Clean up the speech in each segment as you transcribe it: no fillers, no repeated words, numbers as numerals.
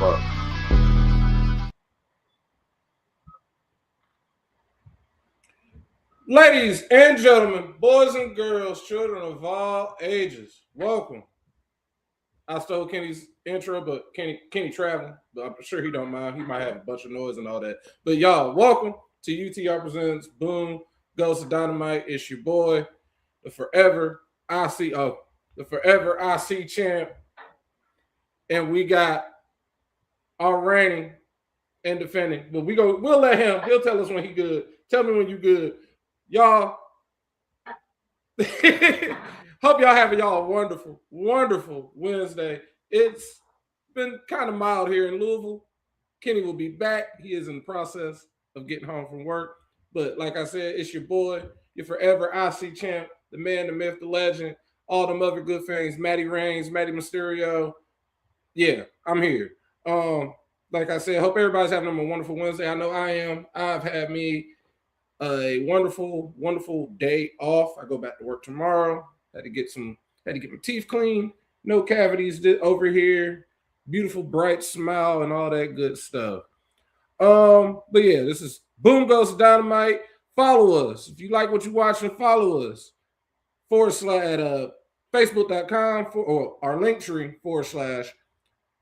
fuck. Ladies and gentlemen, boys and girls, children of all ages, welcome. I stole Kenny's intro, but Kenny traveling, but I'm sure he don't mind. He might have a bunch of noise and all that. But y'all, welcome to UTR Presents Boom Goes the Dynamite. It's your boy, the forever IC champ, and we got our reigning and defending. But we'll let him. He'll tell us when he good. Tell me when you good. Y'all, hope y'all having y'all a wonderful, wonderful Wednesday. It's been kind of mild here in Louisville. Kenny will be back. He is in the process of getting home from work. But like I said, it's your boy, your forever IC champ, the man, the myth, the legend, all them other good things, Matty Reigns, Matty Mysterio. Yeah, I'm here. Like I said, hope everybody's having a wonderful Wednesday. I know I am. I've had me a wonderful, wonderful day off. I go back to work tomorrow. Had to get my teeth cleaned. No cavities over here. Beautiful, bright smile and all that good stuff. But yeah, this is Boom Goes the Dynamite. Follow us. If you like what you're watching, follow us. / Facebook.com or our Linktree /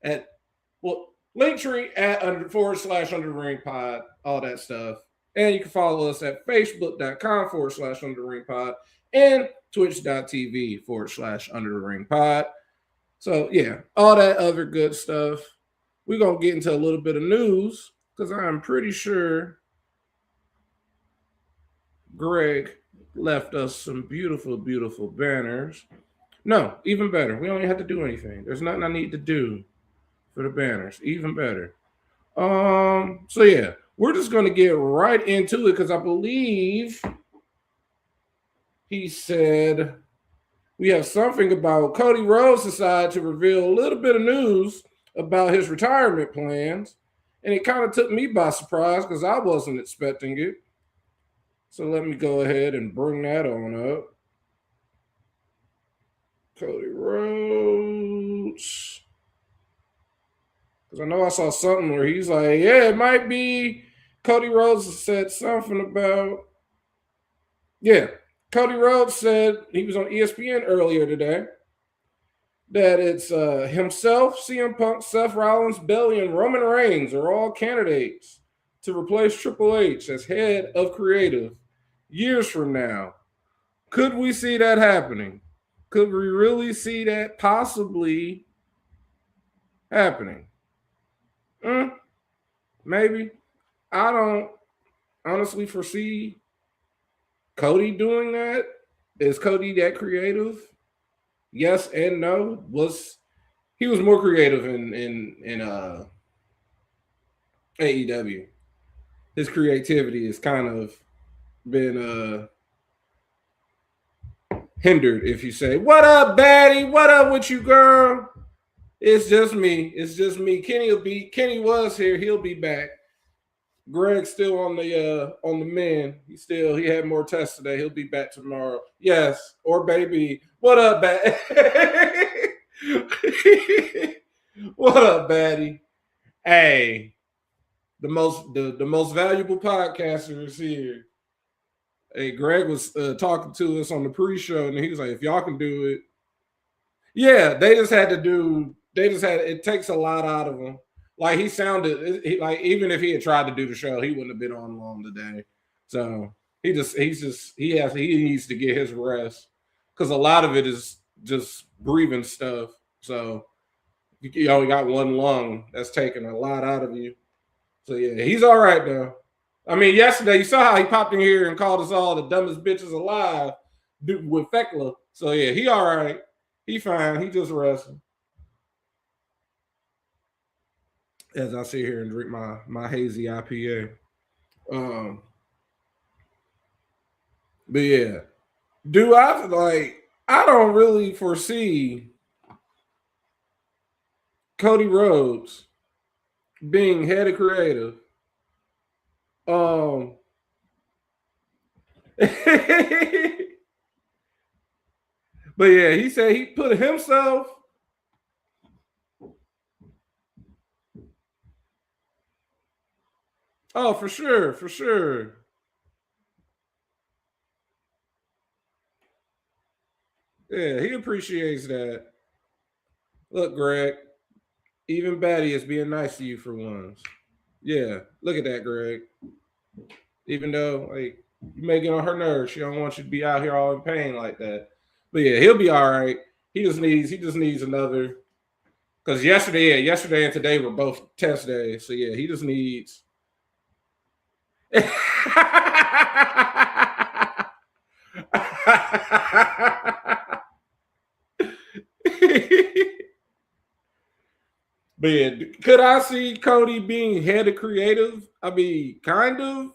at Linktree at / under the ring pod, all that stuff. And you can follow us at Facebook.com / under the ring pod and Twitch.tv / under the ring pod. So yeah, all that other good stuff. We're gonna get into a little bit of news because I'm pretty sure Greg left us some beautiful, beautiful banners. No, even better. We don't have to do anything. There's nothing I need to do for the banners. Even better. So yeah, we're just going to get right into it because I believe he said we have something about Cody Rhodes decided to reveal a little bit of news about his retirement plans, and it kind of took me by surprise because I wasn't expecting it. So let me go ahead and bring that on up. Cody Rhodes. Because I know I saw something where he's like, yeah, it might be Cody Rhodes said something about, yeah, Cody Rhodes said, he was on ESPN earlier today, that it's himself, CM Punk, Seth Rollins, Bayley, and Roman Reigns are all candidates to replace Triple H as head of creative years from now. Could we see that happening? Could we really see that possibly happening? Maybe. I don't honestly foresee Cody doing that. Is Cody that creative? Yes and no. He was more creative in AEW. His creativity has kind of been hindered, if you say. What up, baddie? What up with you, girl? It's just me. It's just me. Kenny was here. He'll be back. Greg's still on the men. He had more tests today. He'll be back tomorrow. Yes, or baby. What up, baddie? What up, baddie? Hey, the most valuable podcaster is here. Hey, Greg was talking to us on the pre-show, and he was like, "If y'all can do it, yeah." It takes a lot out of him. Like he sounded like even if he had tried to do the show, he wouldn't have been on long today. So he needs to get his rest because a lot of it is just breathing stuff. So you only got one lung that's taking a lot out of you. So yeah, he's all right though. I mean, yesterday you saw how he popped in here and called us all the dumbest bitches alive with Fekla. So yeah, he all right. He fine. He just resting. As I sit here and drink my hazy IPA. But yeah. I don't really foresee Cody Rhodes being head of creative. But yeah, he said he put himself Oh, for sure, for sure. Yeah, he appreciates that. Look, Greg, even Batty is being nice to you for once. Yeah, look at that, Greg. Even though like you may get on her nerves, she don't want you to be out here all in pain like that. But yeah, he'll be all right. He just needs another because yesterday and today were both test days. So yeah, he just needs. But yeah, could I see Cody being head of creative? I mean, kind of.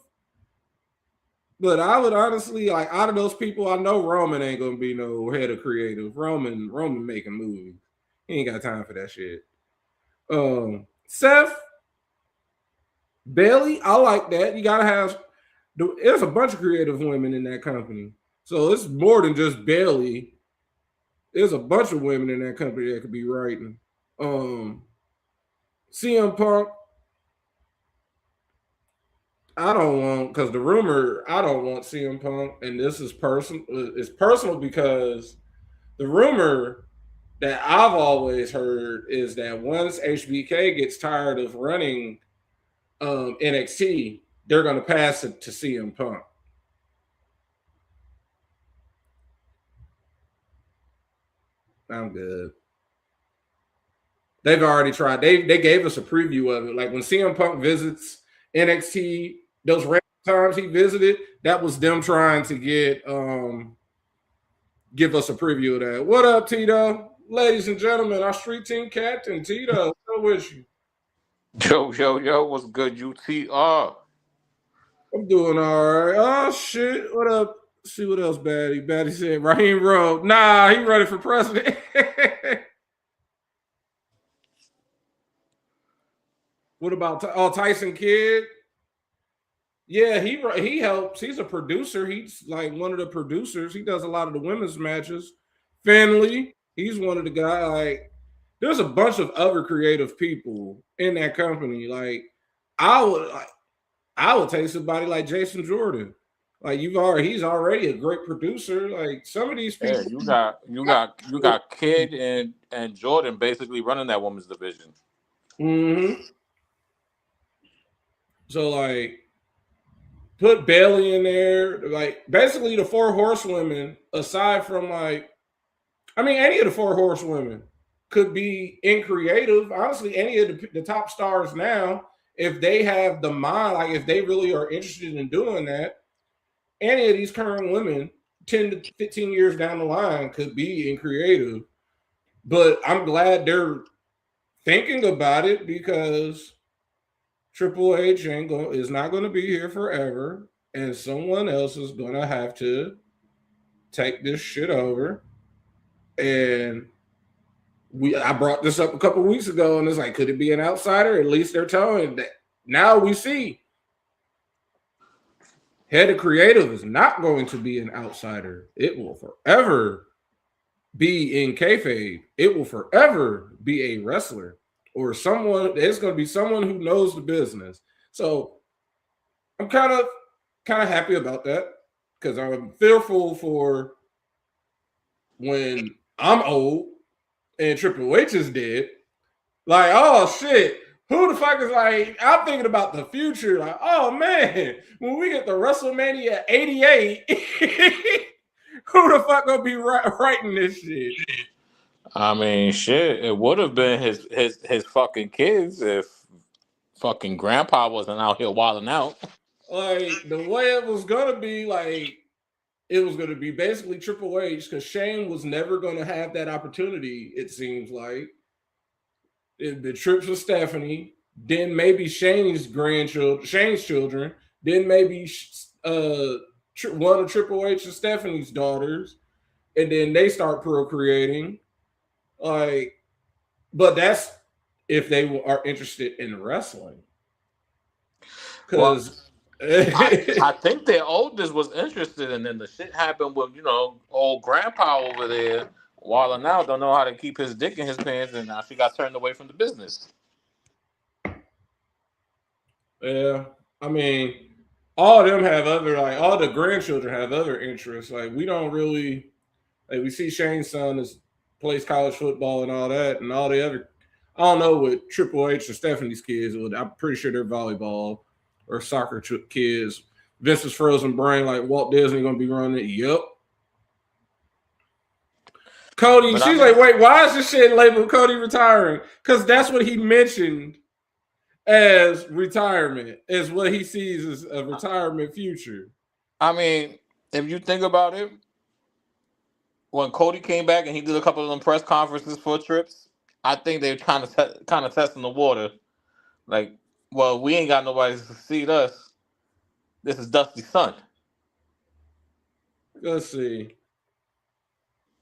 But I would honestly like out of those people, I know Roman ain't gonna be no head of creative. Roman making movies. He ain't got time for that shit. Seth Bailey, I like that. You gotta have. There's a bunch of creative women in that company, so it's more than just Bailey. There's a bunch of women in that company that could be writing. Um, CM Punk, I don't want because the rumor I don't want CM Punk, and this is personal. It's personal because the rumor that I've always heard is that once HBK gets tired of running NXT, they're going to pass it to CM Punk. I'm good. They've already tried. They gave us a preview of it. Like when CM Punk visits NXT, those random times he visited, that was them trying to give us a preview of that. What up, Tito? Ladies and gentlemen, our street team captain, Tito. What's with you? Yo, what's good, UTR? I'm doing all right. Oh shit. What up? See what else, Batty? Batty said Raheem Road. Nah, he running for president. What about Tyson Kidd? Yeah, he helps. He's a producer. He's like one of the producers. He does a lot of the women's matches. Finley, he's one of the guys. Like, there's a bunch of other creative people in that company. Like, I would like, I would take somebody like Jason Jordan. Like he's already a great producer. Like some of these Yeah, people. you got Kid and Jordan basically running that women's division. Mm-hmm. So like put Bailey in there. Like basically the four horsewomen, aside from like I mean any of the four horsewomen could be in creative. Honestly, any of the top stars now, if they have the mind, like if they really are interested in doing that, any of these current women 10 to 15 years down the line could be in creative. But I'm glad they're thinking about it because Triple H is not going to be here forever, and someone else is going to have to take this shit over. And I brought this up a couple weeks ago, and it's like, could it be an outsider? At least they're telling that now we see head of creative is not going to be an outsider. It will forever be in kayfabe. It will forever be a wrestler or someone. It's going to be someone who knows the business. So I'm kind of happy about that because I'm fearful for when I'm old and Triple H is dead. Like, oh shit, who the fuck is like? I'm thinking about the future. Like, oh man, when we get the WrestleMania '88, who the fuck gonna be writing this shit? I mean, shit, it would have been his fucking kids if fucking grandpa wasn't out here wilding out. Like the way it was gonna be, like it was gonna be basically Triple H because Shane was never gonna have that opportunity. It seems like the trips with Stephanie, then maybe Shane's children, then maybe one of Triple H and Stephanie's daughters, and then they start procreating. Like, but that's if they are interested in wrestling, Well, because. I think their oldest was interested, and then the shit happened with old grandpa over there wilding out, don't know how to keep his dick in his pants, and now she got turned away from the business. Yeah. I mean, all of them have other all the grandchildren have other interests. Like we don't really we see Shane's son is plays college football and all that, and all the other. I don't know what Triple H or Stephanie's kids. I'm pretty sure they're volleyball or soccer kids. Vince's frozen brain like Walt Disney gonna be running it. Yup. Cody, But she's like, wait, why is this shit labeled Cody retiring? Because that's what he mentioned as retirement, is what he sees as a retirement future. I mean, if you think about it, when Cody came back and he did a couple of them press conferences for trips, I think they were kind of testing the water. Like, well, we ain't got nobody to succeed us. This is Dusty's son. Let's see.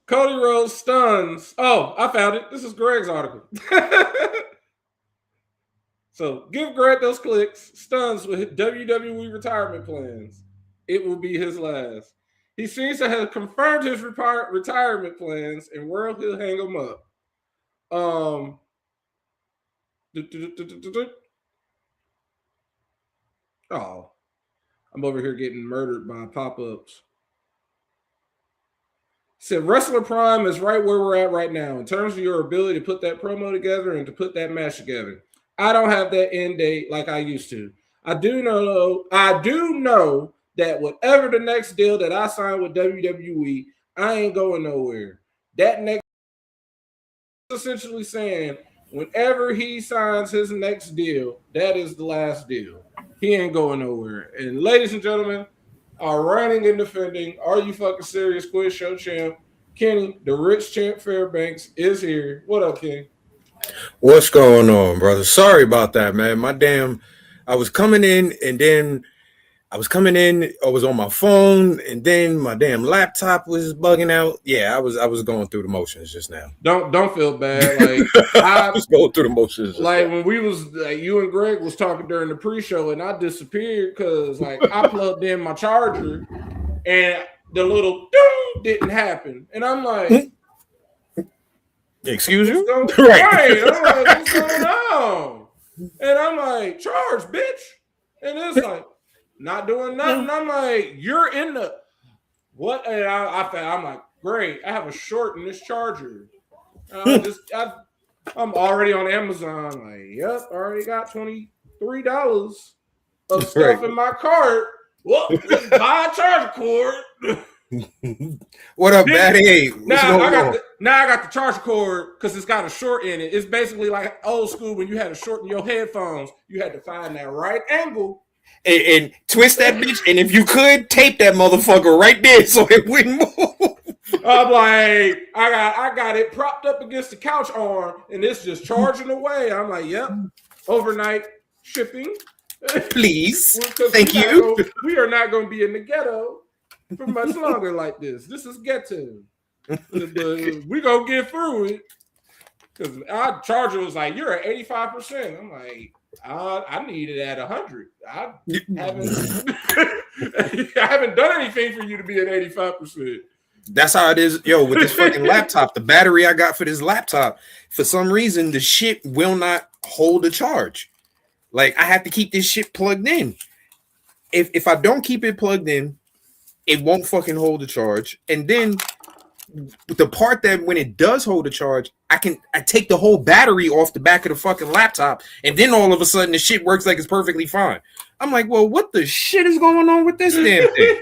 Cody Rhodes stuns. Oh, I found it. This is Greg's article. So give Greg those clicks. Stuns with WWE retirement plans. It will be his last. He seems to have confirmed his retirement plans and where he'll hang them up. Oh, I'm over here getting murdered by pop-ups. Said Wrestler Prime is right where we're at right now in terms of your ability to put that promo together and to put that match together. I don't have that end date like I used to. I do know that whatever the next deal that I sign with WWE, I ain't going nowhere. That next essentially saying whenever he signs his next deal, that is the last deal. He ain't going nowhere. And ladies and gentlemen, our reigning and defending, are you fucking serious quiz show champ, Kenny, the rich champ Fairbanks, is here. What up, Kenny? What's going on, brother? Sorry about that, man. I was coming in and then I was on my phone and then my damn laptop was bugging out. Yeah, I was going through the motions just now. Don't feel bad. Like I was going through the motions. Like when we was you and Greg was talking during the pre-show and I disappeared because like I plugged in my charger and the little ding didn't happen. And I'm like, excuse you? Right. I'm like, what's going on? And I'm like, charge, bitch. And it's like, not doing nothing. I'm like, you're in the what? And I'm like, great. I have a short in this charger. I'm already on Amazon. Like, yep, already got $23 of stuff in my cart. Well, just buy a charger cord. What up, Batty? Now I got the charger cord because it's got a short in it. It's basically like old school when you had a short in your headphones. You had to find that right angle and twist that bitch. And if you could, tape that motherfucker right there so it wouldn't move. I'm like, I got it propped up against the couch arm, and it's just charging away. I'm like, yep, overnight shipping. Please, thank you. We are not going to be in the ghetto for much longer like this. This is ghetto. We gonna get through it. Because our charger was like, you're at 85%. I'm like, I need it at 100. I haven't done anything for you to be at 85%. That's how it is, yo, with this fucking laptop. The battery I got for this laptop, for some reason, the shit will not hold a charge. Like, I have to keep this shit plugged in. If I don't keep it plugged in, it won't fucking hold the charge. And then the part that when it does hold a charge, I take the whole battery off the back of the fucking laptop, and then all of a sudden the shit works like it's perfectly fine. I'm like, well, what the shit is going on with this damn thing?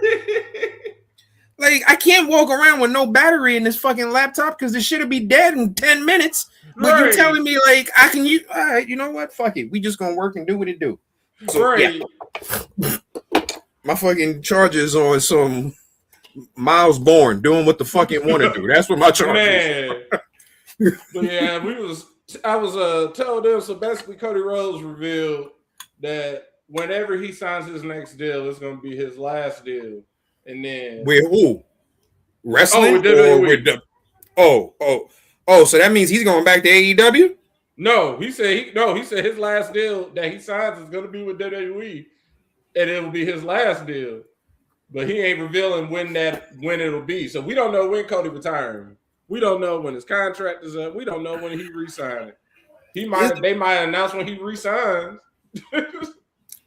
Like, I can't walk around with no battery in this fucking laptop because this shit'll be dead in 10 minutes. But you're telling me like I can use? All right, you know what? Fuck it. We just gonna work and do what it do. So, yeah. My fucking charger is on some Miles Bourne doing what the fuck it want to do. That's what my charger is. But yeah, I was telling them, so basically Cody Rhodes revealed that whenever he signs his next deal, it's gonna be his last deal. And then with who? Wrestling with the so that means he's going back to AEW? No, he said his last deal that he signs is gonna be with WWE. And it will be his last deal, but he ain't revealing when it'll be. So we don't know when Cody retiring. We don't know when his contract is up. We don't know when he re-signed it. They might announce when he re-signs.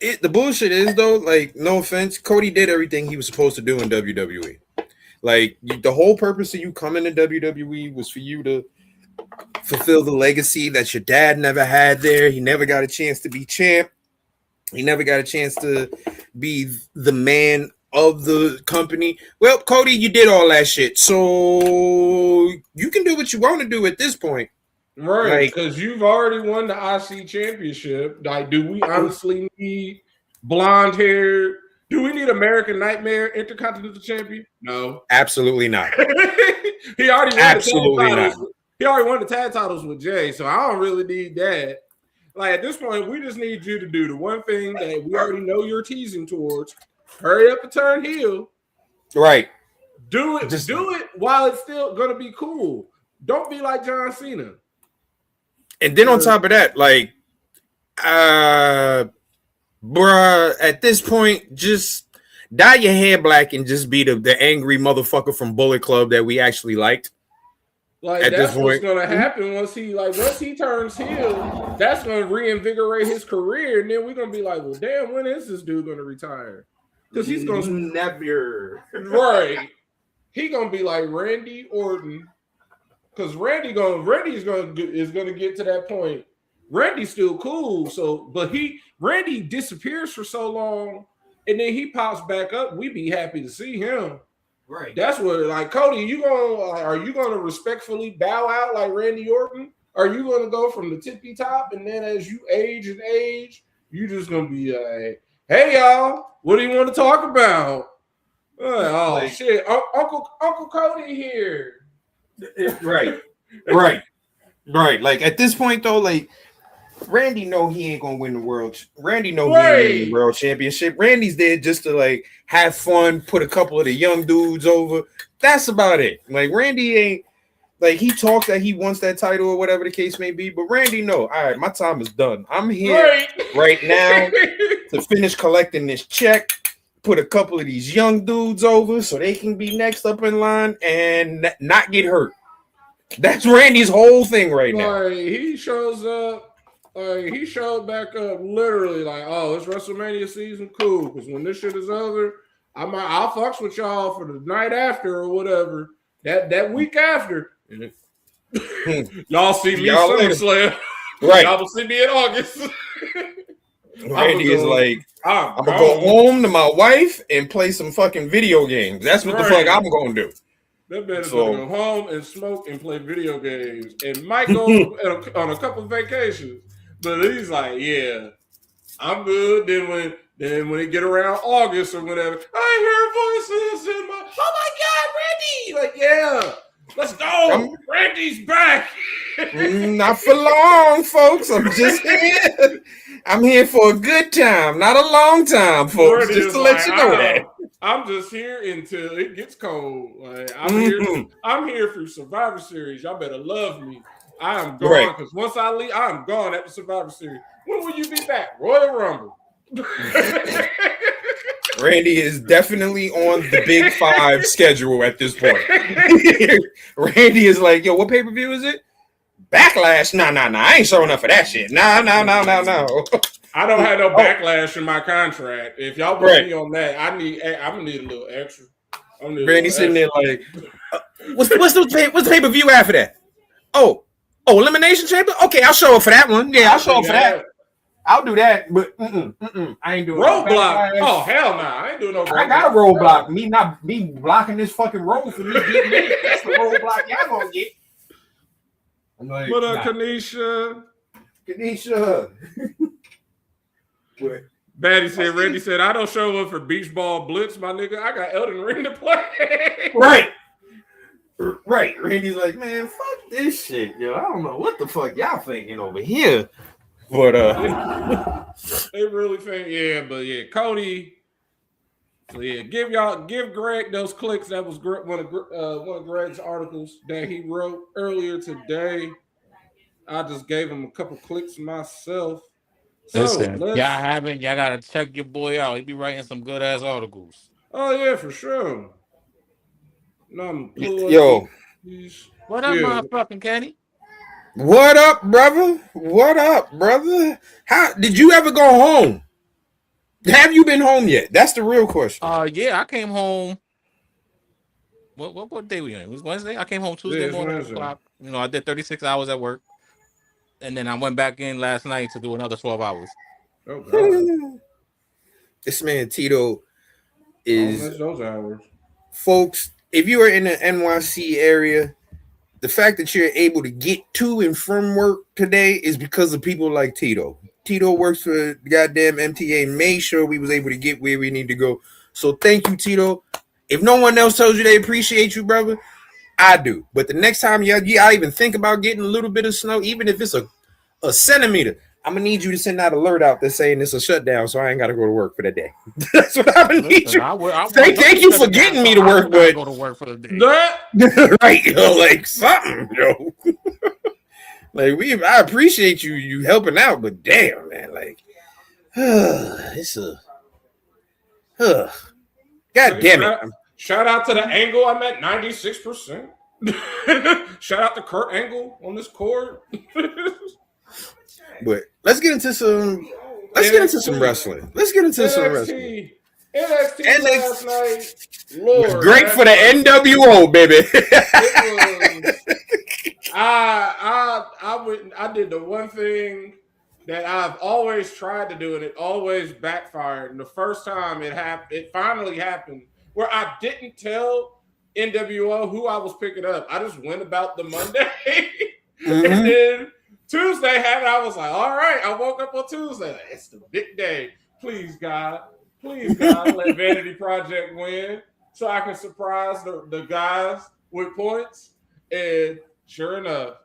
The bullshit is though, like, no offense, Cody did everything he was supposed to do in WWE. Like, the whole purpose of you coming to WWE was for you to fulfill the legacy that your dad never had there. He never got a chance to be champ. He never got a chance to be the man of the company. Well, Cody, you did all that shit, so you can do what you want to do at this point. Right, because you've already won the IC championship. Like, do we honestly need blonde hair? Do we need American Nightmare Intercontinental Champion? No. Absolutely not. He already won Absolutely the tag not. titles. He already won the tag titles with Jay, so I don't really need that. Like, at this point, we just need you to do the one thing that we already know you're teasing towards. Hurry up and turn heel. Right. Do it. Just do it while it's still going to be cool. Don't be like John Cena. And then on top of that, like, bruh, at this point, just dye your hair black and just be the angry motherfucker from Bullet Club that we actually liked. Like, at that's what's going to happen once he turns heel. That's going to reinvigorate his career, and then we're going to be like, well, damn, when is this dude going to retire? Because he's going to never right. He going to be like Randy Orton. Because Randy's going to get to that point. Randy's still cool, but Randy disappears for so long, and then he pops back up. We be happy to see him. Right. That's what, like, Cody, are you gonna respectfully bow out like Randy Orton? Are you gonna go from the tippy top, and then as you age, you just gonna be like, hey y'all, what do you want to talk about? Shit, Uncle Cody here. Right. Like, at this point though, like, Randy know he ain't gonna win the world. Randy know he ain't winning the world championship. Randy's there just to, like, have fun, put a couple of the young dudes over. That's about it. Like, Randy ain't, like, he talks that he wants that title or whatever the case may be, but Randy know, all right, my time is done. I'm here right now to finish collecting this check, put a couple of these young dudes over so they can be next up in line and not get hurt. That's Randy's whole thing right now. He shows up. He showed back up literally like, oh, it's WrestleMania season, cool. Because when this shit is over, I'll fucks with y'all for the night after or whatever. That week after, y'all see me SummerSlam. Right. Y'all will see me in August. Randy is like, I'm gonna go home to my wife and play some fucking video games. That's what the fuck I'm gonna do. That man is gonna go home and smoke and play video games, and might go on a couple of vacations. But he's like, yeah, I'm good. Then when it get around August or whatever, I hear voices in my, oh my God, Randy! Like, yeah, let's go. Randy's back. Not for long, folks. I'm just here. I'm here for a good time, not a long time, folks. Just to let you know that. I'm just here until it gets cold. Like, I'm here through Survivor Series. Y'all better love me. I am gone because once I leave, I'm gone at the Survivor Series. When will you be back? Royal Rumble. Randy is definitely on the Big Five schedule at this point. Randy is like, yo, what pay-per-view is it? Backlash? Nah. I ain't showing up for that shit. No. I don't have no backlash in my contract. If y'all put me on that, I'm gonna need a little extra. Randy's sitting there like, what's the pay-per-view after that? Oh, Elimination Chamber? Okay, I'll show up for that one. Yeah, I'll show up for that. I'll do that, but I ain't doing roadblock. No hell no, I ain't doing no roadblock. I got a roadblock. Me blocking this fucking road for me getting in. That's the roadblock y'all gonna get. I'm like, what up, Kanisha? Batty said, Randy said, I don't show up for Beach Ball Blitz, my nigga. I got Elden Ring to play. Right. Randy's like, man, fuck this shit, yo. I don't know what the fuck y'all thinking over here. But they really think, Cody. So give Greg those clicks. That was one of Greg's articles that he wrote earlier today. I just gave him a couple clicks myself. Listen, y'all gotta check your boy out. He be writing some good ass articles. Oh yeah, for sure. No, yo, what up, motherfucking Kenny? What up, brother? How did you ever go home? Have you been home yet? That's the real question. Yeah, I came home. What day we on? It was Wednesday. I came home Tuesday morning, 8 o'clock. You know, I did 36 hours at work, and then I went back in last night to do another 12 hours. Oh God. This man Tito is. I'll miss those hours. Folks, if you are in the NYC area, the fact that you're able to get to and from work today is because of people like Tito. Tito works for the goddamn MTA and made sure we was able to get where we need to go. So thank you, Tito. If no one else tells you they appreciate you, brother, I do. But the next time y'all even think about getting a little bit of snow, even if it's a centimeter, I'm gonna need you to send that alert out that's saying it's a shutdown, so I ain't gotta go to work for the day. That's what I'm gonna need you. Thank you for getting me to work, but go to work for the day. Right, yo, like something, yo. Like I appreciate you helping out, but damn, man, like it's a God damn it. Shout out to the Angle. I'm at 96%. Shout out to Kurt Angle on this court. But let's get into some wrestling. Let's get into some wrestling. NXT last night. Lord, great for the NWO, baby. It was, I did the one thing that I've always tried to do, and it always backfired. And the first time it finally happened, where I didn't tell NWO who I was picking up. I just went about the Monday, and then Tuesday happened. I was like, all right. I woke up on Tuesday. It's the big day. Please, God, let Vanity Project win so I can surprise the guys with points. And sure enough,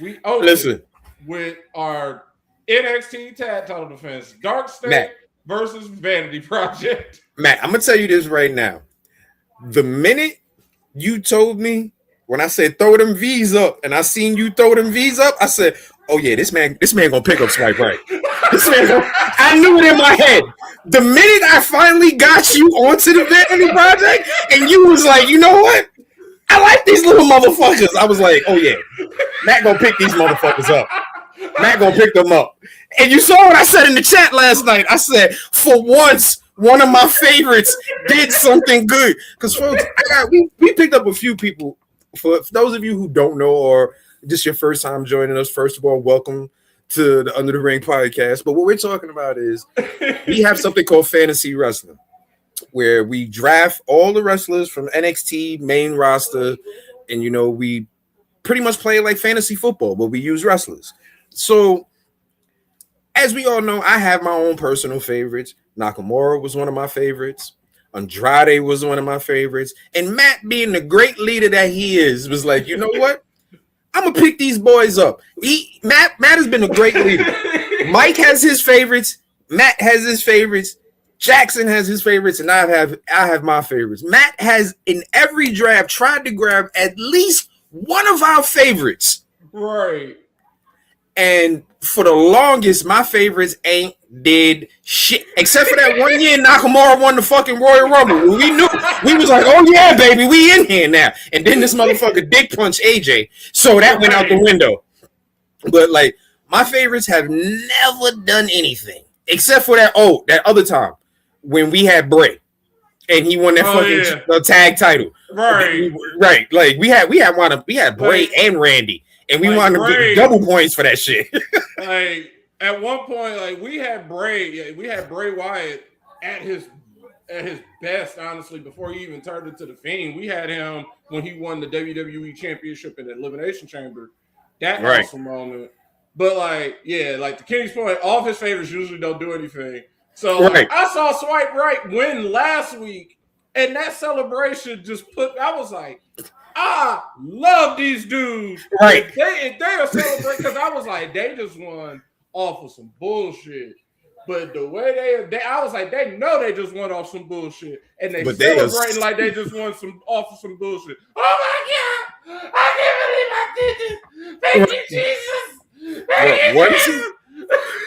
we opened with our NXT tag title defense, Dark State versus Vanity Project. Matt, I'm gonna tell you this right now. The minute you told me, when I said throw them V's up, and I seen you throw them V's up, I said, "Oh yeah, this man gonna pick up swipe right." I knew it in my head. The minute I finally got you onto the Vanity Project, and you was like, "You know what? I like these little motherfuckers." I was like, "Oh yeah, Matt gonna pick these motherfuckers up. Matt gonna pick them up." And you saw what I said in the chat last night. I said, "For once, one of my favorites did something good." Because folks, we picked up a few people. For those of you who don't know, or just your first time joining us, first of all, welcome to the Under the Ring podcast. But what we're talking about is we have something called fantasy wrestling, where we draft all the wrestlers from NXT main roster, and we pretty much play like fantasy football, but we use wrestlers. So, as we all know, I have my own personal favorites. Nakamura was one of my favorites. Andrade was one of my favorites. And Matt, being the great leader that he is, was like, you know what? I'm going to pick these boys up. Matt has been a great leader. Mike has his favorites. Matt has his favorites. Jackson has his favorites. And I have my favorites. Matt has, in every draft, tried to grab at least one of our favorites. Right. And for the longest, my favorites ain't did shit. Except for that one year Nakamura won the fucking Royal Rumble. We knew. We was like, oh yeah, baby, we in here now. And then this motherfucker dick punched AJ. So that went out the window. But like, my favorites have never done anything. Except for that other time when we had Bray. And he won that tag title. Right. Right. Like we had Bray and Randy. And we wanted to get double points for that shit. Like at one point, like we had Bray Wyatt at his best, honestly, before he even turned into the Fiend. We had him when he won the WWE Championship in the Elimination Chamber. That awesome moment. But like to Kenny's point, all of his favorites usually don't do anything. So I saw Swipe Right win last week, and that celebration just I was like, I love these dudes. Right. If they are celebrating, because I was like, they just won off of some bullshit. But the way I was like, they know they just went off some bullshit. And they celebrating like they just won off of some bullshit. Oh my God! I can't believe I did it! Thank you, Jesus!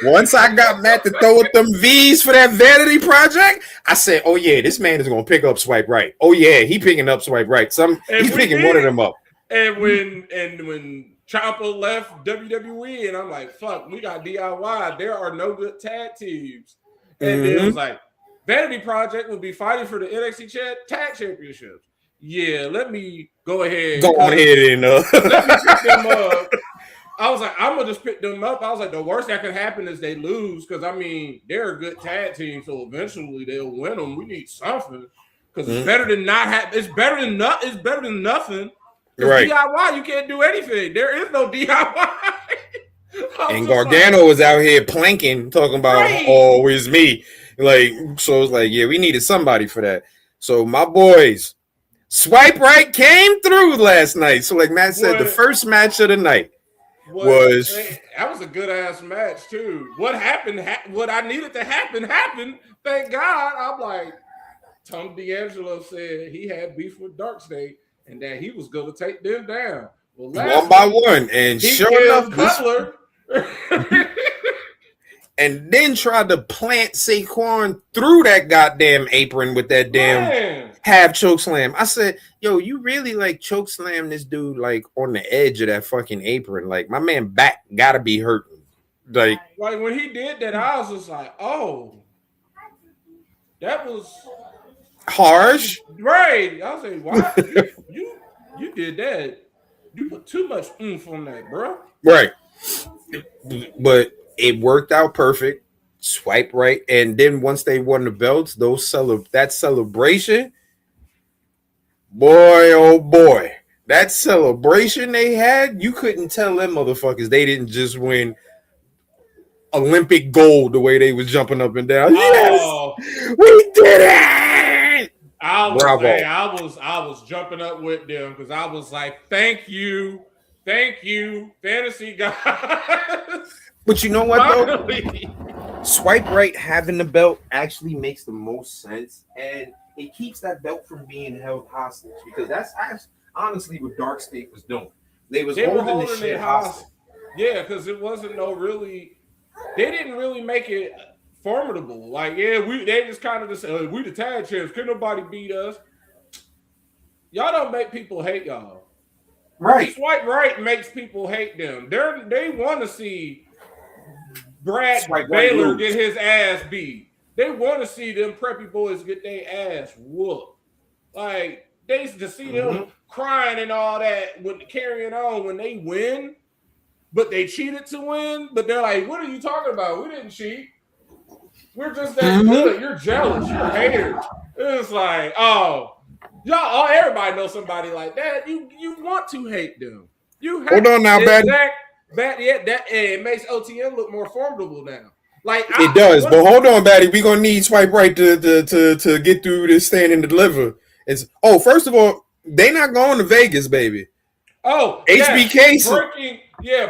Once I got Matt to throw with them V's for that Vanity Project, I said, oh yeah, this man is gonna pick up Swipe Right. Oh yeah, he picking up Swipe Right. He's picking one of them up. And when Ciampa left WWE, and I'm like, fuck, we got DIY. There are no good tag teams. And then it was like, Vanity Project will be fighting for the NXT Tag Championships. Yeah, let me go ahead. Go on ahead and let me pick them up. I was like, I'm gonna just pick them up. I was like, the worst that could happen is they lose, because I mean they're a good tag team, so eventually they'll win them. We need something, because it's better than not have. It's better than nothing. Right. DIY, you can't do anything. There is no DIY. And Gargano was out here planking, talking about, oh, it's me. Like, so it's like, yeah, we needed somebody for that. So my boys, Swipe Right came through last night. So like Matt said, the first match of the night was that was a good ass match too. What happened? What I needed to happen happened. Thank God. I'm like, Tom D'Angelo said he had beef with Dark State and that he was going to take them down. Well, one by one, and sure enough, Cutler. And then tried to plant Saquon through that goddamn apron with that damn half choke slam. I said, yo, you really like choke slam this dude like on the edge of that fucking apron. Like, my man back gotta be hurting. Like when he did that, I was just like, oh, that was harsh. Right. I was like, why you did that? You put too much oomph on that, bro. Right. But it worked out perfect. Swipe Right, and then once they won the belts, that celebration, boy, oh boy, that celebration they had, you couldn't tell them motherfuckers they didn't just win Olympic gold the way they was jumping up and down. Oh, yes, we did it. I was jumping up with them because I was like, thank you, fantasy guys. But you know what, though? Swipe Right having the belt actually makes the most sense, and it keeps that belt from being held hostage, because that's honestly what Dark State was doing. They were holding the shit hostage. Yeah, because it wasn't they didn't really make it formidable. Like, they just kind of just said, we the tag champs, can nobody beat us? Y'all don't make people hate y'all. Right. Swipe Right makes people hate them. They want to see Brad Baylor get his ass beat. They want to see them preppy boys get their ass whooped. Like, they used to see them crying and all that, carrying on when they win, but they cheated to win. But they're like, what are you talking about? We didn't cheat. We're just that good. You're jealous. You're haters. It's like, oh, y'all, everybody knows somebody like that. You want to hate them. Hold on now, Batty. It makes OTM look more formidable now. Like, it does, but hold on, Batty. We're gonna need Swipe Right to get through this stand and deliver. First of all, they not going to Vegas, baby. Oh, HBK.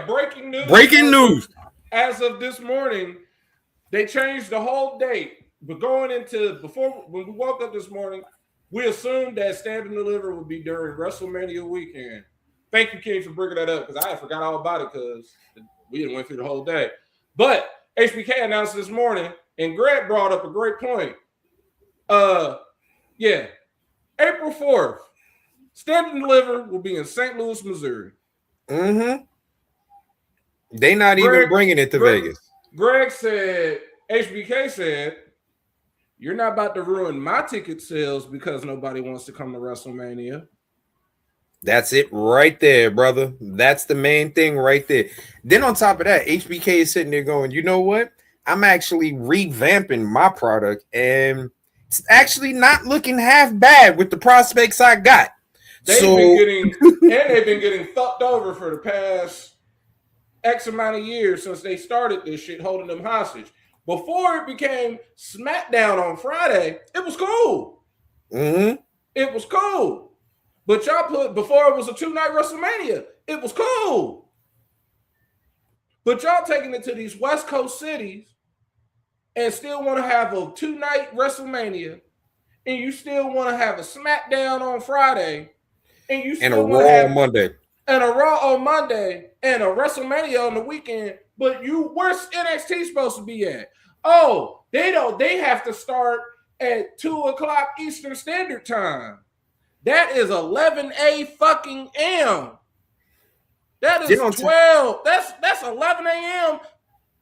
Breaking news. Breaking news. As of this morning, they changed the whole date. But when we woke up this morning, we assumed that Stand and Deliver would be during WrestleMania weekend. Thank you, King, for bringing that up, because I forgot all about it because we didn't went through the whole day. But HBK announced this morning, and Greg brought up a great point. April 4th, Stand and Deliver will be in St. Louis, Missouri. They not even bringing it to Vegas. HBK said, you're not about to ruin my ticket sales because nobody wants to come to WrestleMania. That's it right there, brother. That's the main thing right there. Then on top of that, HBK is sitting there going, you know what? I'm actually revamping my product, and it's actually not looking half bad with the prospects I got. They've been getting fucked over for the past X amount of years since they started this shit, holding them hostage. Before it became SmackDown on Friday, it was cool. It was cool. But before it was a 2-night WrestleMania, it was cool. But y'all taking it to these West Coast cities and still want to have a 2-night WrestleMania, and you still want to have a SmackDown on Friday, and you still want to have Monday. And a Raw on Monday, and a WrestleMania on the weekend, but where's NXT supposed to be at? Oh, they have to start at 2:00 Eastern Standard Time. That is 11 fucking a.m. That is 12. That's 11 a.m.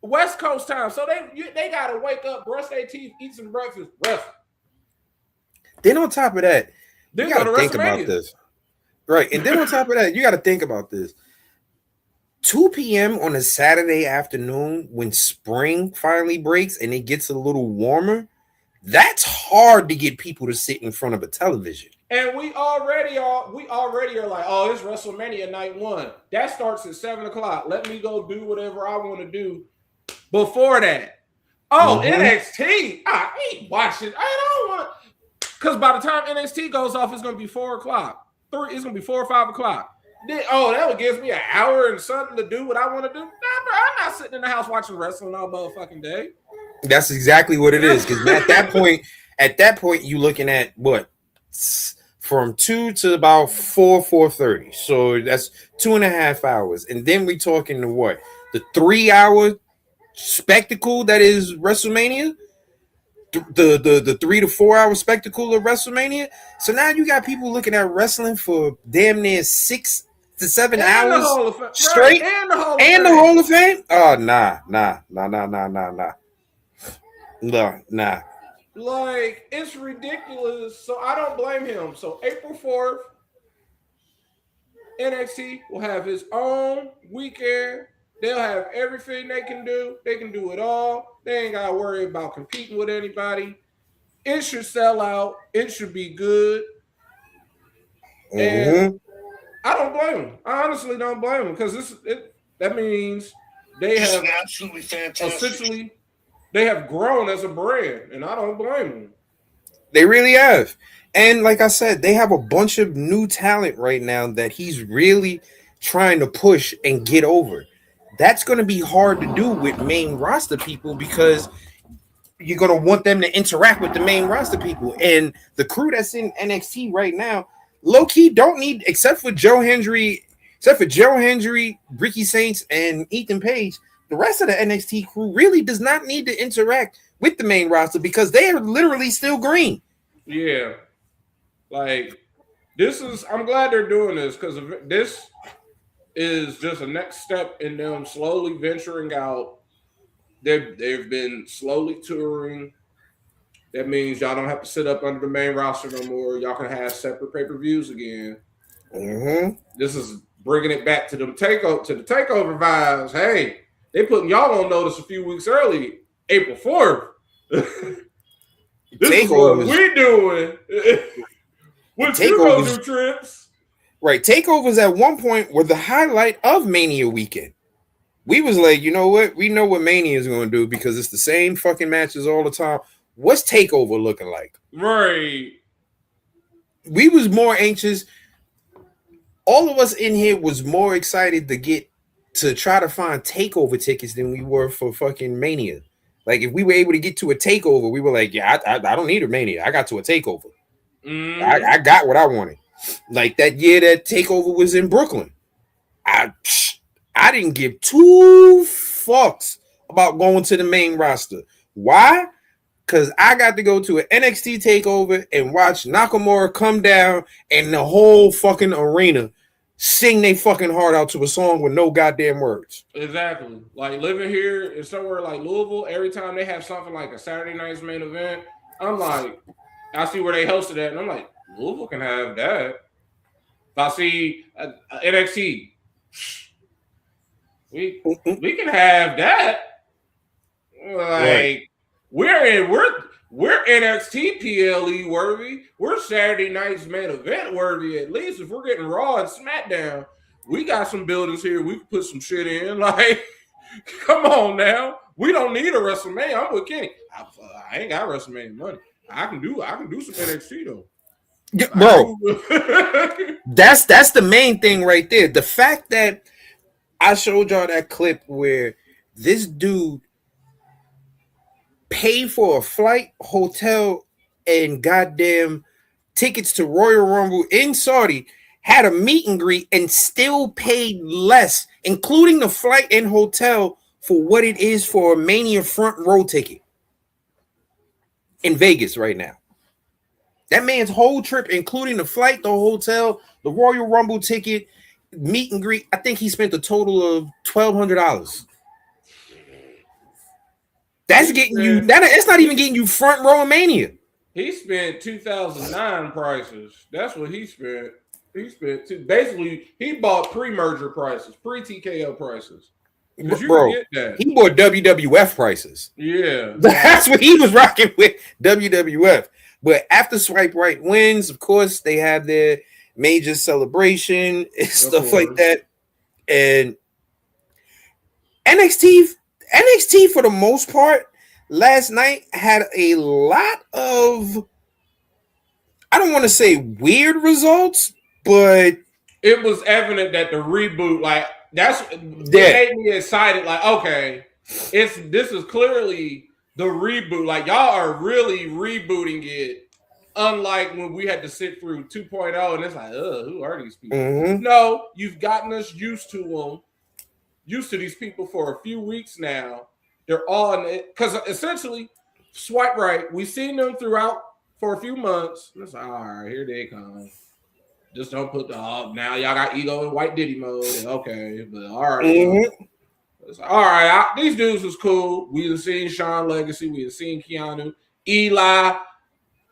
West Coast time. So they gotta wake up, brush their teeth, eat some breakfast, rest. Then on top of that, Then you go gotta to think about WrestleMania. this. Right. And then on top of that, you gotta think about this. 2 p.m. on a Saturday afternoon when spring finally breaks and it gets a little warmer, that's hard to get people to sit in front of a television. And we already are like, oh, it's WrestleMania night 1. That starts at 7 o'clock. Let me go do whatever I want to do before that. Oh, NXT. I ain't watching. I don't want to. Because by the time NXT goes off, it's going to be 4 o'clock. It's going to be 4 or 5 o'clock. That gives me an hour and something to do what I want to do. Nah, bro, I'm not sitting in the house watching wrestling all motherfucking day. That's exactly what it is. Because at that point, you looking at what? From 2 to about 4:30. So that's 2.5 hours. And then we talking to what? The 3-hour spectacle that is WrestleMania? The 3 to 4 hour spectacle of WrestleMania. So now you got people looking at wrestling for damn near 6 to 7 hours straight, right, and the Hall of Fame. Oh nah. Like, it's ridiculous. So I don't blame him. So April 4th, NXT will have his own weekend. They'll have everything they can do. They can do it all. They ain't got to worry about competing with anybody. It should sell out. It should be good. And I don't blame them. I honestly don't blame them because that means they have absolutely fantastic. Essentially, they have grown as a brand, and I don't blame them. They really have. And like I said, they have a bunch of new talent right now that he's really trying to push and get over. That's going to be hard to do with main roster people because you're going to want them to interact with the main roster people. And the crew that's in NXT right now, low key don't need, except for Joe Hendry, Ricky Saints, and Ethan Page, the rest of the NXT crew really does not need to interact with the main roster because they are literally still green. Yeah. Like, I'm glad they're doing this because this is just a next step in them slowly venturing out. They've been slowly touring. That means y'all don't have to sit up under the main roster no more. Y'all can have separate pay-per-views again. This is bringing it back to the takeover vibes. Hey, they putting y'all on notice a few weeks early, April 4th. This is what we're doing. What you gonna do, Trips? Right, takeovers at one point were the highlight of Mania weekend. We was like, you know what? We know what Mania is going to do because it's the same fucking matches all the time. What's takeover looking like? Right. We was more anxious. All of us in here was more excited to try to find takeover tickets than we were for fucking Mania. Like, if we were able to get to a takeover, we were like, yeah, I don't need a Mania. I got to a takeover. I got what I wanted. Like that year that takeover was in Brooklyn. I didn't give 2 fucks about going to the main roster. Why? Because I got to go to an NXT takeover and watch Nakamura come down and the whole fucking arena sing they fucking heart out to a song with no goddamn words. Exactly. Like living here in somewhere like Louisville, every time they have something like a Saturday night's main event, I'm like, I see where they hosted that, and I'm like, Louisville can have that. If I see NXT, we can have that. Like, right. We're NXT PLE worthy. We're Saturday night's main event worthy. At least if we're getting Raw and SmackDown, we got some buildings here. We can put some shit in. Like, come on now. We don't need a WrestleMania. I'm with Kenny. I ain't got WrestleMania money. I can do some NXT though. Yeah, bro, that's the main thing right there. The fact that I showed y'all that clip where this dude paid for a flight, hotel, and goddamn tickets to Royal Rumble in Saudi, had a meet and greet, and still paid less, including the flight and hotel, for what it is for a Mania front row ticket in Vegas right now. That man's whole trip, including the flight, the hotel, the Royal Rumble ticket, meet and greet, I think he spent a total of $1,200. That's getting you. It's not even getting you front row Mania. He spent 2009 prices. That's what he spent. He spent basically he bought pre-merger prices, pre-TKO prices. Because you Bro, can get that. He bought WWF prices. Yeah. That's what he was rocking with, WWF. But after Swipe Right wins, of course, they have their major celebration and stuff like that. And NXT for the most part last night had a lot of, I don't want to say weird results, but it was evident that the reboot, like it made me excited. Like, okay, this is clearly the reboot. Like, y'all are really rebooting it. Unlike when we had to sit through 2.0 and it's like, who are these people? Mm-hmm. No, you've gotten us used to these people for a few weeks now. They're all in it because essentially, Swipe Right, we've seen them throughout for a few months. And it's like, all right, here they come. Just don't put now y'all got Ego and White Diddy mode. Okay, but all right. Mm-hmm. Like, all right, these dudes was cool. We have seen Sean Legacy. We have seen Keanu. Eli,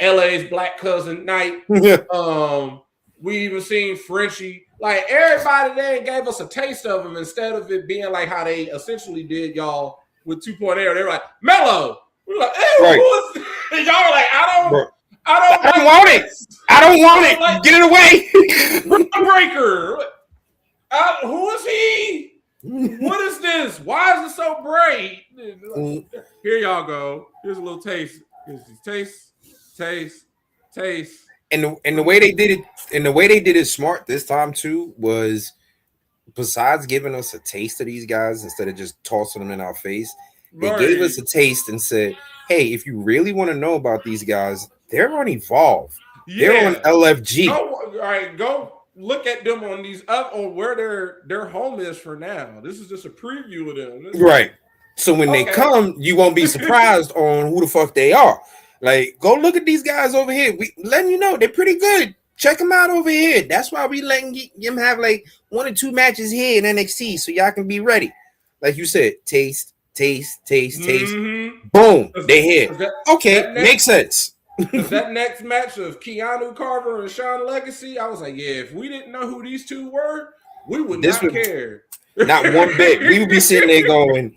LA's black cousin Knight. We even seen Frenchie. Like, everybody there gave us a taste of them instead of it being like how they essentially did y'all with 2.0. They were like, Mello. We were like, hey, right. who is and y'all were like, I don't want it. I don't want it. Like, get it away. Breaker. Who is he? What is this? Why is it so bright? Here y'all go. Here's a little taste. Here's taste. And the way they did it smart this time too was, besides giving us a taste of these guys instead of just tossing them in our face, they gave us a taste and said, hey, if you really want to know about these guys, they're on Evolve. Yeah. They're on LFG. Go look at them on these on where their home is for now. This is just a preview of them. Right. So when they come, you won't be surprised on who the fuck they are. Like, go look at these guys over here. We letting you know they're pretty good. Check them out over here. That's why we letting them have like 1 or 2 matches here in NXT, so y'all can be ready. Like you said, taste. Mm-hmm. Boom, they here. Makes sense. That next match of Keanu Carver and Sean Legacy, I was like, yeah, if we didn't know who these two were, we would not care. Not one bit. We would be sitting there going,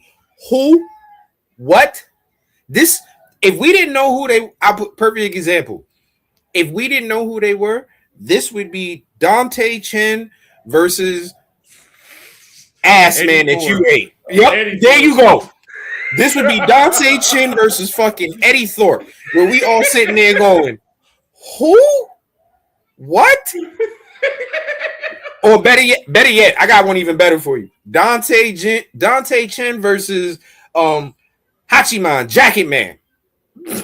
who? What? This? If we didn't know who they, I'll put perfect example. If we didn't know who they were, this would be Dante Chen versus Ass Eddie Man Ford. That you ate. Yep, Eddie there Ford. You go. This would be Dante Chen versus fucking Eddie Thorpe, where we all sitting there going, who? What? Or better yet, I got one even better for you. Dante Chen versus Hachiman, Jacket Man.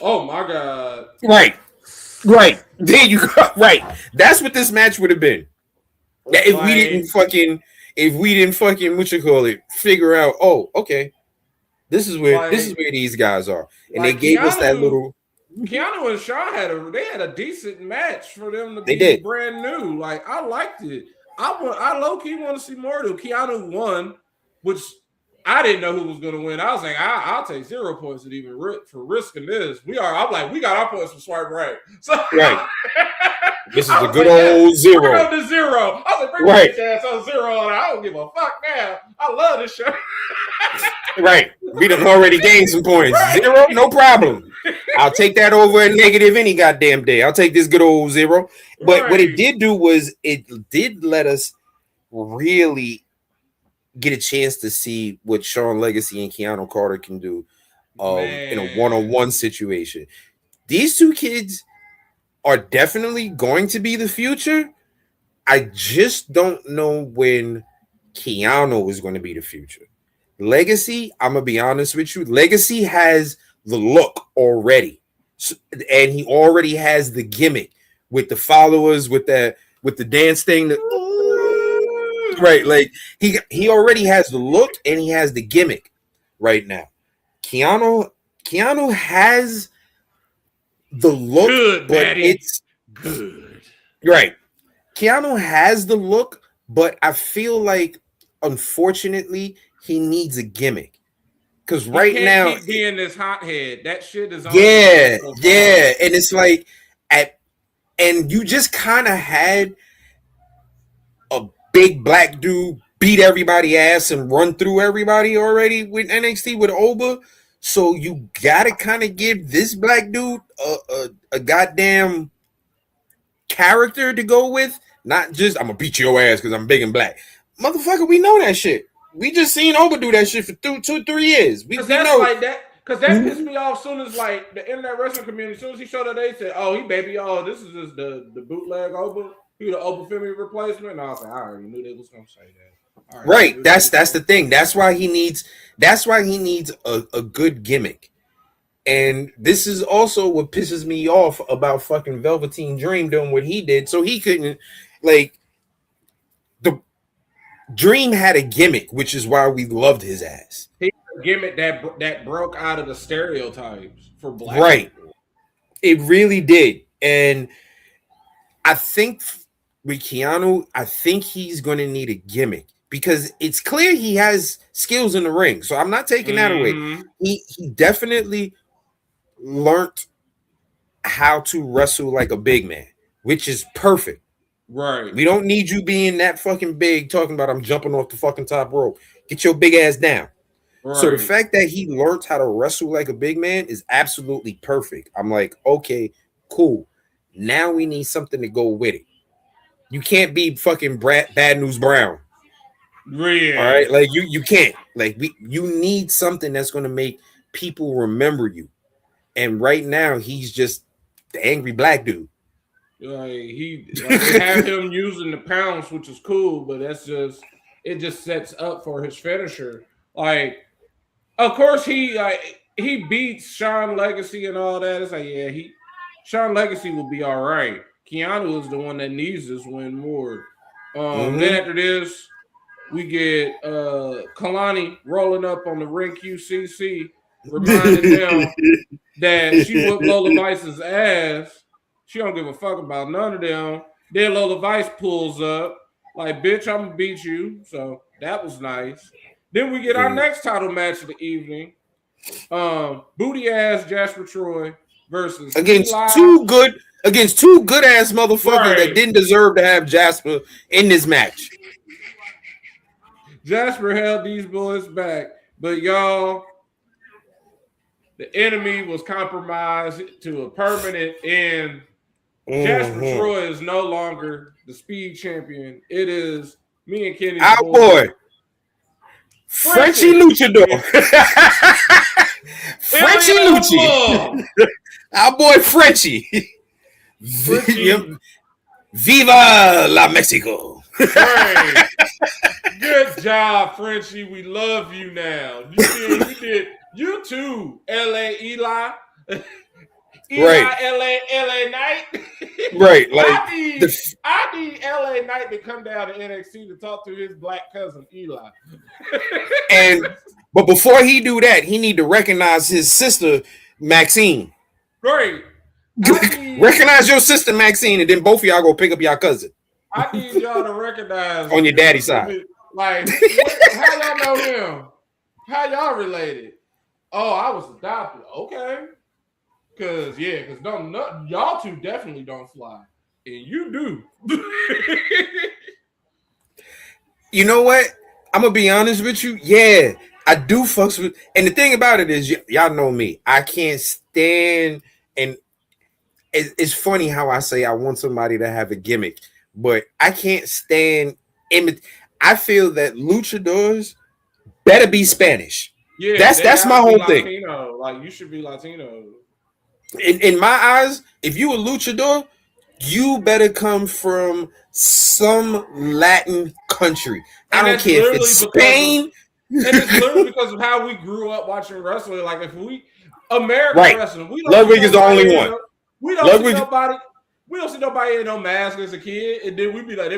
Oh my god. Right. There you go. Right. That's what this match would have been. If we didn't fucking what you call it, figure out, oh, okay. This is where these guys are. And they gave us that little Keanu and Shaw had a decent match for them to be brand new. Like, I liked it. I low-key want to see more of Keanu won, which I didn't know who was going to win. I was like, I'll take 0 points and even for risking this. I'm like, we got our points from Swipe Right. So, right. This is a good old 0. Bring up the 0. I was like, bring this ass on 0. And I don't give a fuck now. I love this show. Right. We done already gained some points. Right. 0, no problem. I'll take that over a negative any goddamn day. I'll take this good old 0. But what it did do was it did let us really get a chance to see what Sean Legacy and Keanu Carter can do in a one-on-one situation. These two kids are definitely going to be the future. I just don't know when Keanu is going to be the future. Legacy, I'm going to be honest with you, Legacy has the look already. And he already has the gimmick with the followers, with the dance thing. Right, like he already has the look and he has the gimmick right now. Keanu has the look, good, but Daddy. It's good. Right. Keanu has the look, but I feel like unfortunately he needs a gimmick. Because right now, keep being this hothead. That shit is on. Yeah, and it's like and you just kind of had a big black dude beat everybody ass and run through everybody already with NXT with Oba. So you gotta kind of give this black dude a goddamn character to go with, not just I'm gonna beat your ass because I'm big and black. Motherfucker, we know that shit. We just seen Oba do that shit for 2-3 years. We know like that. Because that pissed me off. Soon as like the internet wrestling community, as soon as he showed up, they said, "Oh, this is just the bootleg Oba. He the Oba Femi replacement." And I was like, I already knew they was gonna say that. Right. That's the thing. That's why he needs a good gimmick. And this is also what pisses me off about fucking Velveteen Dream doing what he did. So he couldn't, like, the Dream had a gimmick, which is why we loved his ass. He had a gimmick that broke out of the stereotypes for black people. It really did. And I think with Keanu, I think he's going to need a gimmick because it's clear he has skills in the ring. So I'm not taking that away. He definitely learned how to wrestle like a big man, which is perfect. Right. We don't need you being that fucking big talking about I'm jumping off the fucking top rope. Get your big ass down. Right. So the fact that he learned how to wrestle like a big man is absolutely perfect. I'm like, okay, cool. Now we need something to go with it. You can't be fucking Bad News Brown. Yeah. All right, like you can't. Like you need something that's going to make people remember you. And right now, he's just the angry black dude. They have him using the pounds, which is cool, but it just sets up for his finisher. Like, of course, he beats Sean Legacy and all that. It's like, Sean Legacy will be all right. Keanu is the one that needs this win more. Then after this, we get Kalani rolling up on the ring QCC, reminding them that she whooped Lola Vice's ass. She don't give a fuck about none of them. Then Lola Vice pulls up, like, bitch, I'm gonna beat you. So that was nice. Then we get our next title match of the evening. Booty ass Jasper Troy versus against two good ass motherfuckers that didn't deserve to have Jasper in this match. Jasper held these boys back, but y'all, the enemy was compromised to a permanent end. Jasper Troy is no longer the speed champion. It is me and Kenny. Our boy, Frenchie Luchador. Frenchie Lucci. Our boy Frenchie. Viva la Mexico. Right. Good job, Frenchie. We love you now. You too, LA Eli. LA Knight. Right. Like I need LA Knight to come down to NXT to talk to his black cousin Eli. But before he do that, he need to recognize his sister Maxine. Right. Recognize your sister Maxine, and then both of y'all go pick up your cousin. I need y'all to recognize on your daddy's side. Like, how y'all know him? How y'all related? Oh, I was adopted. Okay. Cause y'all two definitely don't fly. And you do. You know what? I'm gonna be honest with you. Yeah, I do fucks with, and the thing about it is y'all know me. I can't stand, and it's funny how I say I want somebody to have a gimmick, but I can't stand I feel that luchadors better be Spanish. Yeah, that's my whole Latino. thing. Like, you should be Latino. In my eyes, if you a luchador, you better come from some Latin country. I don't care if it's Spain. And it's literally because of how we grew up watching wrestling. Like, if American wrestling, we don't Ludwig is the only one. We don't see nobody. We don't see nobody in no mask as a kid, and then we be like,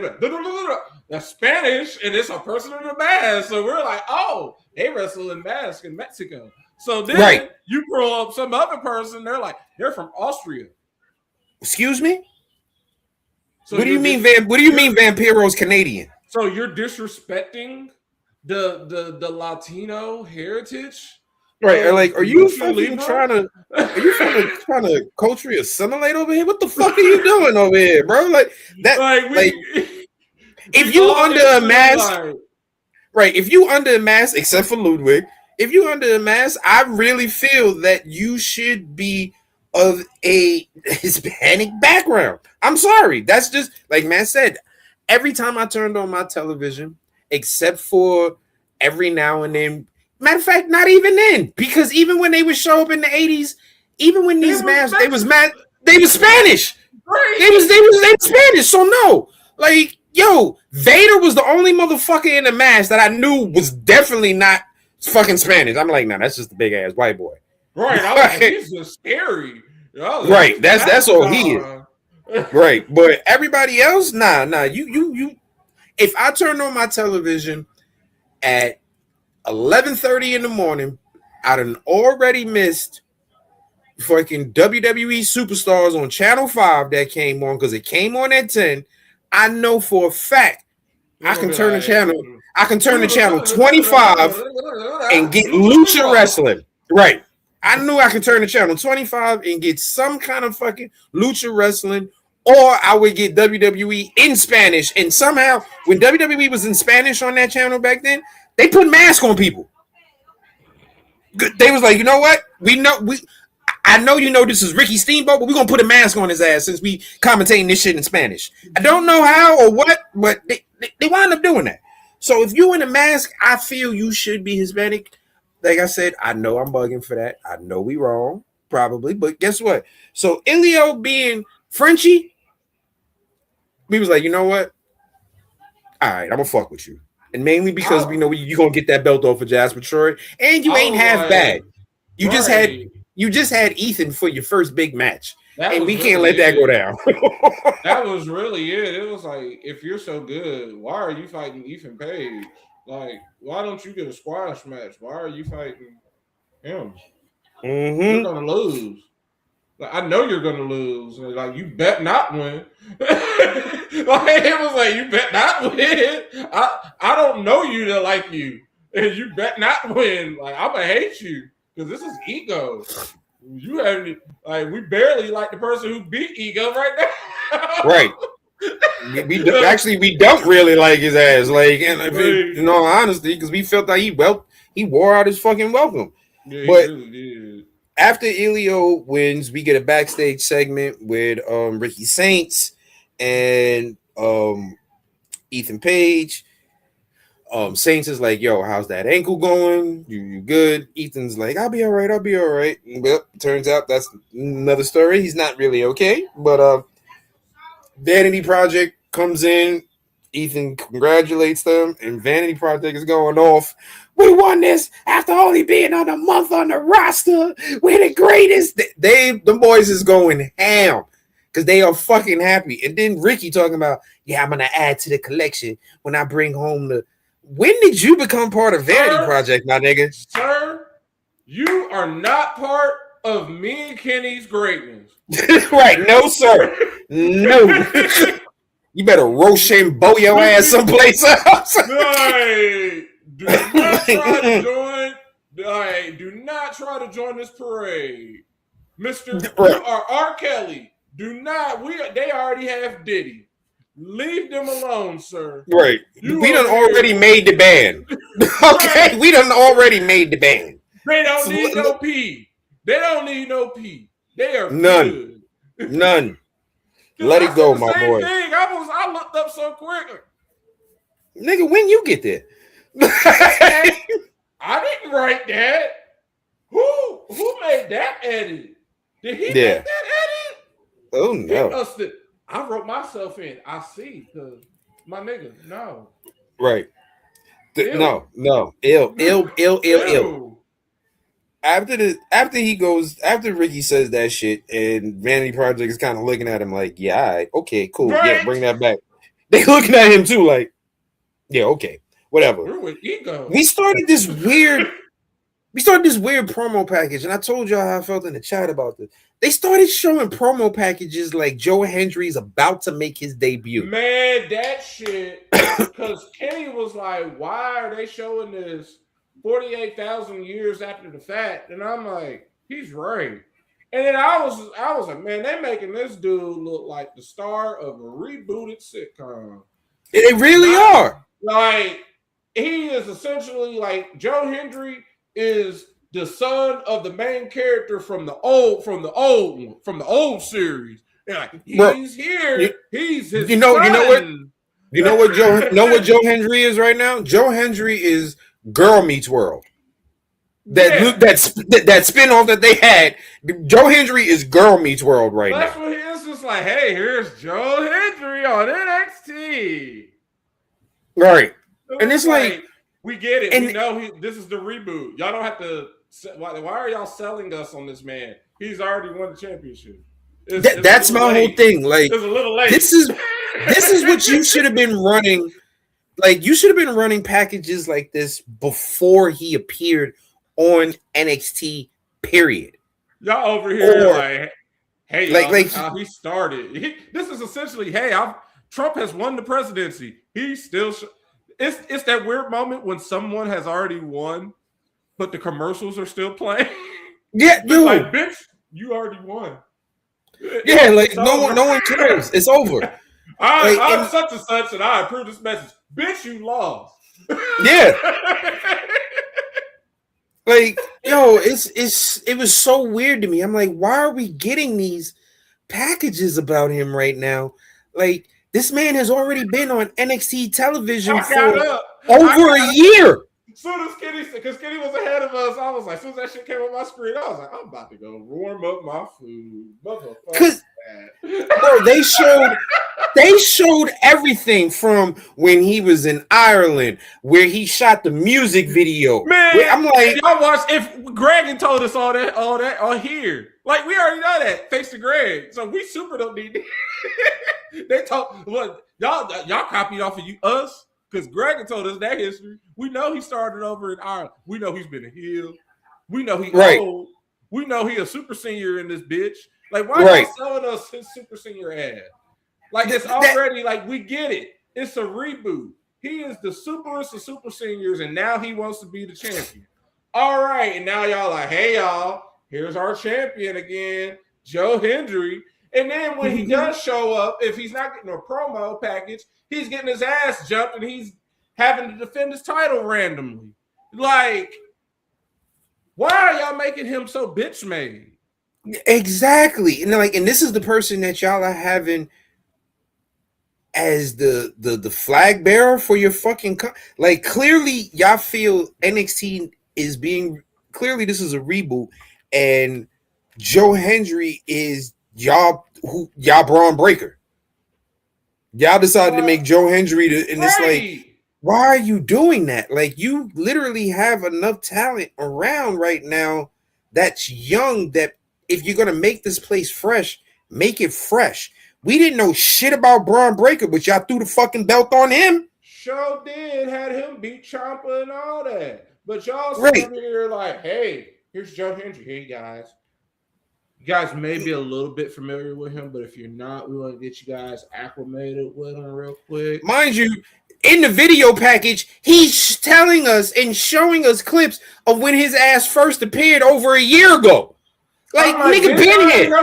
that's Spanish, and it's a person in a mask. So we're like, oh, they wrestle in masks in Mexico. So then you grow up some other person, they're from Austria. Excuse me? So what do you mean Vampiro's Canadian? So you're disrespecting the Latino heritage Right? Like, are you fucking Libra? trying to? Are you fucking trying to culturally assimilate over here? What the fuck are you doing over here, bro? Like that. Like Like, if we you all under a mask, like, right? If you under a mask, except for Ludwig, if you under a mask, I really feel that you should be of a Hispanic background. I'm sorry. That's just like Matt said. Every time I turned on my television, except for every now and then. Matter of fact, not even then, because even when they would show up in the 80s, even when these masks, they was Spanish. Right. They was Spanish. So no, like, yo, Vader was the only motherfucker in the mask that I knew was definitely not fucking Spanish. I'm like, nah, that's just a big ass white boy. Right. I was like, he's just scary. Right. That's all he is. Right. But everybody else, nah. You. If I turned on my television at 11:30 in the morning, I done already missed fucking WWE Superstars on Channel 5 that came on because it came on at 10. I know for a fact I can turn the channel. I can turn the channel 25 and get Lucha Wrestling. Right. I knew I could turn the channel 25 and get some kind of fucking Lucha Wrestling, or I would get WWE in Spanish. And somehow, when WWE was in Spanish on that channel back then, they put masks on people. They was like, you know what? I know you know this is Ricky Steamboat, but we're gonna put a mask on his ass since we commentating this shit in Spanish. I don't know how or what, but they wound up doing that. So if you in a mask, I feel you should be Hispanic. Like I said, I know I'm bugging for that. I know we wrong, probably, but guess what? So Ilio being Frenchie, we was like, you know what? All right, I'm gonna fuck with you. And mainly because we know you're gonna get that belt off of Jasper Troy, and you ain't half bad. You just had Ethan for your first big match, and we can't let that go down. That was really it. It was like, if you're so good, why are you fighting Ethan Page? Like, why don't you get a squash match? Why are you fighting him? Mm-hmm. You're gonna lose. Like, I know you're gonna lose. Like, you bet not win. Like, it was like, you bet not win. I don't know you to like you, and you bet not win. Like, I'm gonna hate you because this is ego. You haven't, like, we barely like the person who beat Ego right now. Right. We don't really like his ass. Like, and in all honesty, because we felt that he wore out his fucking welcome. Yeah, but he really did. After Ilio wins, we get a backstage segment with Ricky Saints and Ethan Page. Saints is like, yo, how's that ankle going? You good? Ethan's like, I'll be all right. Well, turns out that's another story. He's not really okay. But Vanity Project comes in. Ethan congratulates them, and Vanity Project is going off. We won this after only being on a month on the roster. We're the greatest. The boys is going ham because they are fucking happy. And then Ricky talking about, yeah, I'm gonna add to the collection when I bring home the. When did you become part of Vanity Project, my nigga? Sir, you are not part of me and Kenny's greatness. Right? No, sir. No. You better Rochambeau your ass someplace else. Right. Do not try to join. Do not try to join this parade, Mister. Right. You are R. Kelly. Do not. They already have Diddy. Leave them alone, sir. Right. We done already made the band. Okay, right. We done already made the band. They don't need no P. They don't need no P. They are none. Good. None. Let it go, my boy. Thing. I looked up so quick. Nigga, when you get there? I didn't write that. Who made that edit? Did he make that edit? Oh no. I wrote myself in. I see, because my nigga, no. Right. No. Ill. After Ricky says that shit, and Vanity Project is kind of looking at him like, yeah, all right, okay, cool, right. Yeah, bring that back. They looking at him too, like, yeah, okay, whatever. We're with ego. We started this weird promo package, and I told y'all how I felt in the chat about this. They started showing promo packages like Joe Hendry's about to make his debut. Man, that shit, because Kenny was like, why are they showing this 48,000 years after the fact, and I'm like, he's right. And then I was like, man, they're making this dude look like the star of a rebooted sitcom. They really are. Like, he is essentially like Joe Hendry is the son of the main character from the old series. They're like, he's here. He's his son. You know what Joe Hendry is right now? Joe Hendry is Girl Meets World. That spinoff that they had. Joe Hendry is Girl Meets World right now. That's what he is. Just like, hey, here's Joe Hendry on NXT. Right. And it's like we get it. We know this is the reboot. Y'all don't have to. Why are y'all selling us on this man? He's already won the championship. That's my whole thing. Like, it's a little late. This is what you should have been running. Like, you should have been running packages like this before he appeared on NXT. Period. Y'all over here like, hey, like how he started. This is essentially, hey, Trump has won the presidency. He's still. It's that weird moment when someone has already won, but the commercials are still playing. Yeah, dude. Like, bitch, you already won. Yeah, like no one cares. It's over. I'm such and such, and I approve this message. Bitch, you lost. Yeah. Like, yo, it was so weird to me. I'm like, why are we getting these packages about him right now? Like, this man has already been on NXT television for over a year. As soon as because Kenny was ahead of us, I was like, as soon as that shit came on my screen, I was like, I'm about to go warm up my food. Because, bro, they showed everything from when he was in Ireland, where he shot the music video. Man, I'm like, y'all watch. If Greg had told us all that on here, like, we already know that. Thanks to Greg, so we super don't need it. They told y'all copied off of us. Because Greg told us that history. We know he started over in Ireland. We know he's been a heel. We know he's old. We know he a super senior in this bitch. Like, why are you selling us his super senior ad? Like, it's already, like, we get it. It's a reboot. He is the superest of super seniors, and now he wants to be the champion. All right, and now y'all like, hey, y'all, here's our champion again, Joe Hendry. And then when he does show up, if he's not getting a promo package, he's getting his ass jumped and he's having to defend his title randomly. Like, why are y'all making him so bitch made? Exactly. And this is the person that y'all are having as the flag bearer for your fucking like, clearly y'all feel NXT is being this is a reboot, and Joe Hendry is y'all Braun Breaker. Y'all decided to make Joe Hendry and it's like, why are you doing that? Like, you literally have enough talent around right now that's young, that if you're gonna make this place fresh, make it fresh. We didn't know shit about Braun Breaker, but y'all threw the fucking belt on him. Sure did, had him beat Ciampa and all that. But y'all sitting here like, hey, here's Joe Hendry. Hey, guys. You guys may be a little bit familiar with him, but if you're not, we want to get you guys acclimated with him real quick. Mind you, in the video package, he's telling us and showing us clips of when his ass first appeared over a year ago. Like, nigga been here.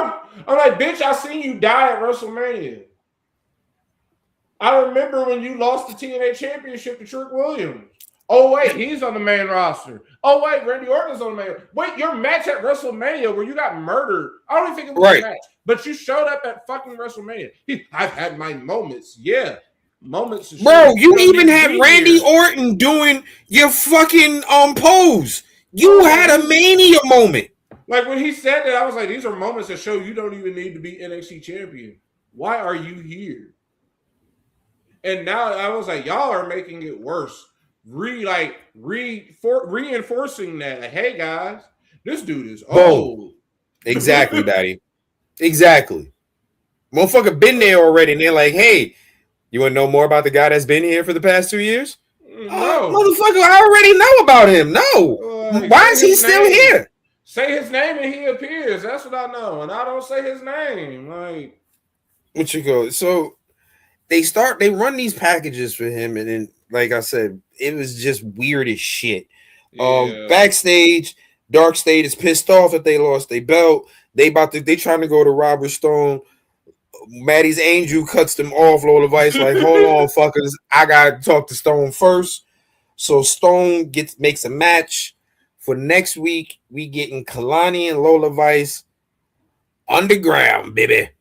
I'm like, bitch, I seen you die at WrestleMania. I remember when you lost the TNA Championship to Trick Williams. Oh, wait, he's on the main roster. Oh, wait, Randy Orton's on the main roster. Wait, your match at WrestleMania where you got murdered. I don't even think it was a match. But you showed up at fucking WrestleMania. I've had my moments. Yeah. Moments. Bro, you even had Randy Orton doing your fucking pose. You had a Mania moment. Like, when he said that, I was like, these are moments that show you don't even need to be NXT champion. Why are you here? And now I was like, y'all are making it worse. Reinforcing that. Like, hey, guys, this dude is old. Exactly, Daddy. Exactly. Motherfucker been there already, and they're like, hey, you want to know more about the guy that's been here for the past 2 years? No. Motherfucker, I already know about him. No. Why is he still here? Say his name and he appears. That's what I know. And I don't say his name. Like, what you go? So they run these packages for him, and then, like I said, it was just weird as shit. Yeah. Backstage, Dark State is pissed off that they lost their belt. They trying to go to Robert Stone. Maddie's Angel cuts them off. Lola Vice like, hold on, fuckers, I gotta talk to Stone first. So Stone makes a match for next week. We getting Kalani and Lola Vice underground, baby,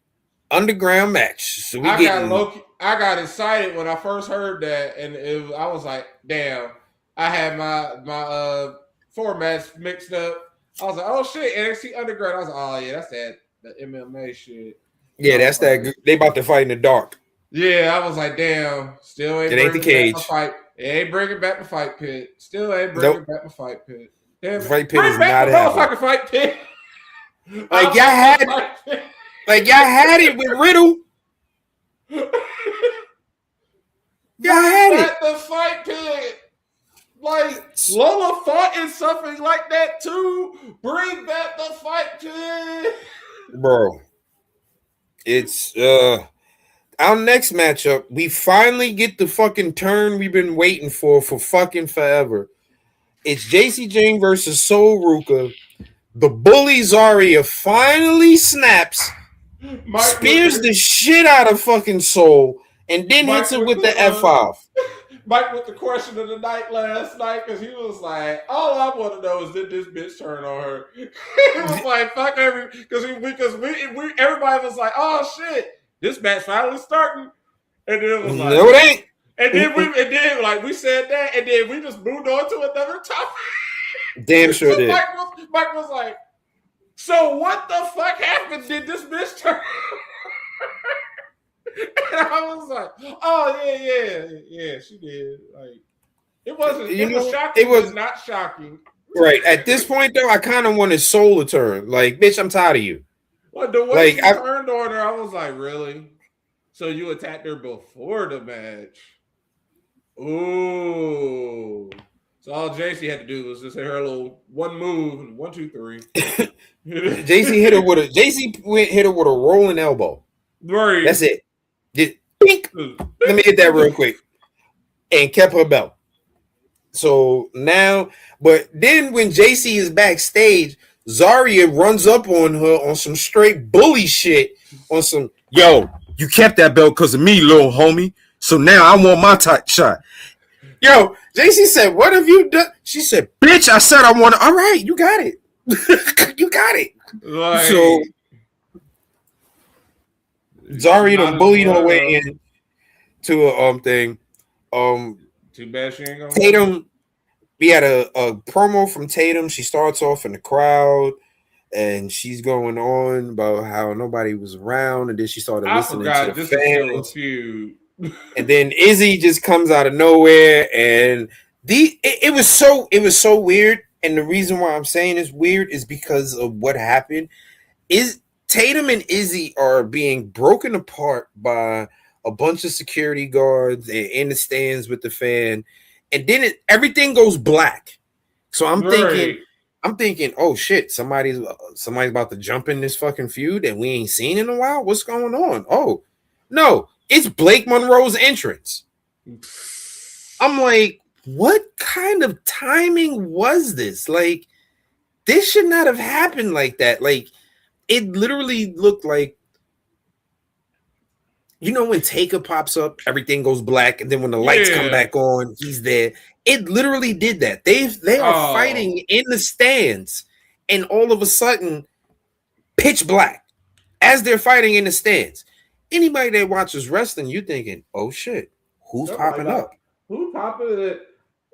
underground match. So we I got excited when I first heard that, and I was like, damn. I had my formats mixed up. I was like, oh shit, NXT Underground. I was like, oh yeah, that's the MMA shit. Yeah, that's that. They about to fight in the dark. Yeah, I was like, damn. Still ain't. It ain't the cage. Fight. It ain't bringing back the fight pit. Still ain't bringing back the fight pit. Damn it. Fight pit Bring is back not the motherfucking fight pit. Like y'all had it with Riddle. Y'all had it. The fight pit. Like Lola fought in something like that too. Bring back the fight pit, bro. It's our next matchup. We finally get the fucking turn we've been waiting for fucking forever. It's JC Jane versus ZaRuca. The bully Zarya finally snaps, spears the shit out of fucking Soul, and then hits it with the F5. Mike with the question of the night last night because he was like, all I want to know is did this bitch turn on her? He was like, fuck because everybody was like, oh shit, this match finally starting, and then it was like, no, it ain't. And then like we said that, and then we just moved on to another topic. Damn sure did. Mike was like, so what the fuck happened? Did this bitch turn? And I was like, oh yeah, she did. Like it wasn't. It was shocking. It was not shocking. Right at this point, though, I kind of wanted Soul to turn. Like, bitch, I'm tired of you. Well, the way she turned on her, I was like, really? So you attacked her before the match? Ooh. So all JC had to do was just hit her little one move, 1, 2, 3. JC hit her with a rolling elbow. Right. That's it. Let me hit that real quick. And kept her belt. So now, but then when JC is backstage, Zarya runs up on her on some straight bully shit. On some, yo, you kept that belt because of me, little homie. So now I want my shot. Yo, JC said, what have you done? She said, bitch, I said I want it. All right, you got it. You got it. Like, so Zarya done bullied her way in to a thing. Too bad she ain't gonna Tatum. We had a promo from Tatum. She starts off in the crowd and she's going on about how nobody was around, and then she started listening to the fans. And then Izzy just comes out of nowhere, and it was so weird. And the reason why I'm saying it's weird is because of what happened. Is Tatum and Izzy are being broken apart by a bunch of security Mm. guards in the stands with the fan, and then everything goes black. So I'm thinking, oh shit, somebody's about to jump in this fucking feud that we ain't seen in a while. What's going on? Oh no, it's Blake Monroe's entrance. I'm like, what kind of timing was this? Like, this should not have happened like that. Like, it literally looked like, you know, when Taker pops up, everything goes black, and then when the lights come back on, he's there. It literally did that. They are fighting in the stands, and all of a sudden, pitch black as they're fighting in the stands. Anybody that watches wrestling, you thinking, oh shit, who's popping up? Who popping it?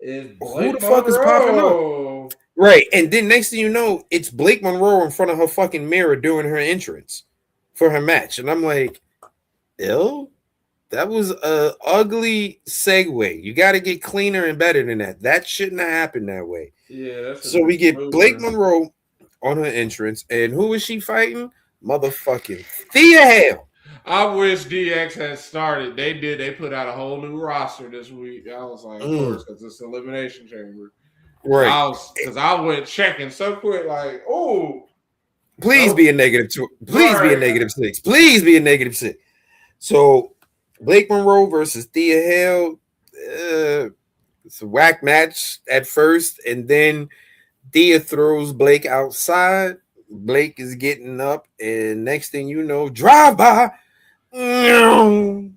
Who the fuck is popping up? Right, and then next thing you know, it's Blake Monroe in front of her fucking mirror doing her entrance for her match, and I'm like, ew, that was a ugly segue. You got to get cleaner and better than that. That shouldn't have happened that way. Yeah. So we get Blake Monroe on her entrance, and who is she fighting? Motherfucking Thea Hale. I wish DX had started. They did. They put out a whole new roster this week. I was like, of course, because it's Elimination Chamber. Right. Because I went checking so quick, like, oh. Please be a -2. Please be a -6. Please be a -6. So Blake Monroe versus Thea Hale. It's a whack match at first, and then Thea throws Blake outside. Blake is getting up, and next thing you know, drive by. Jada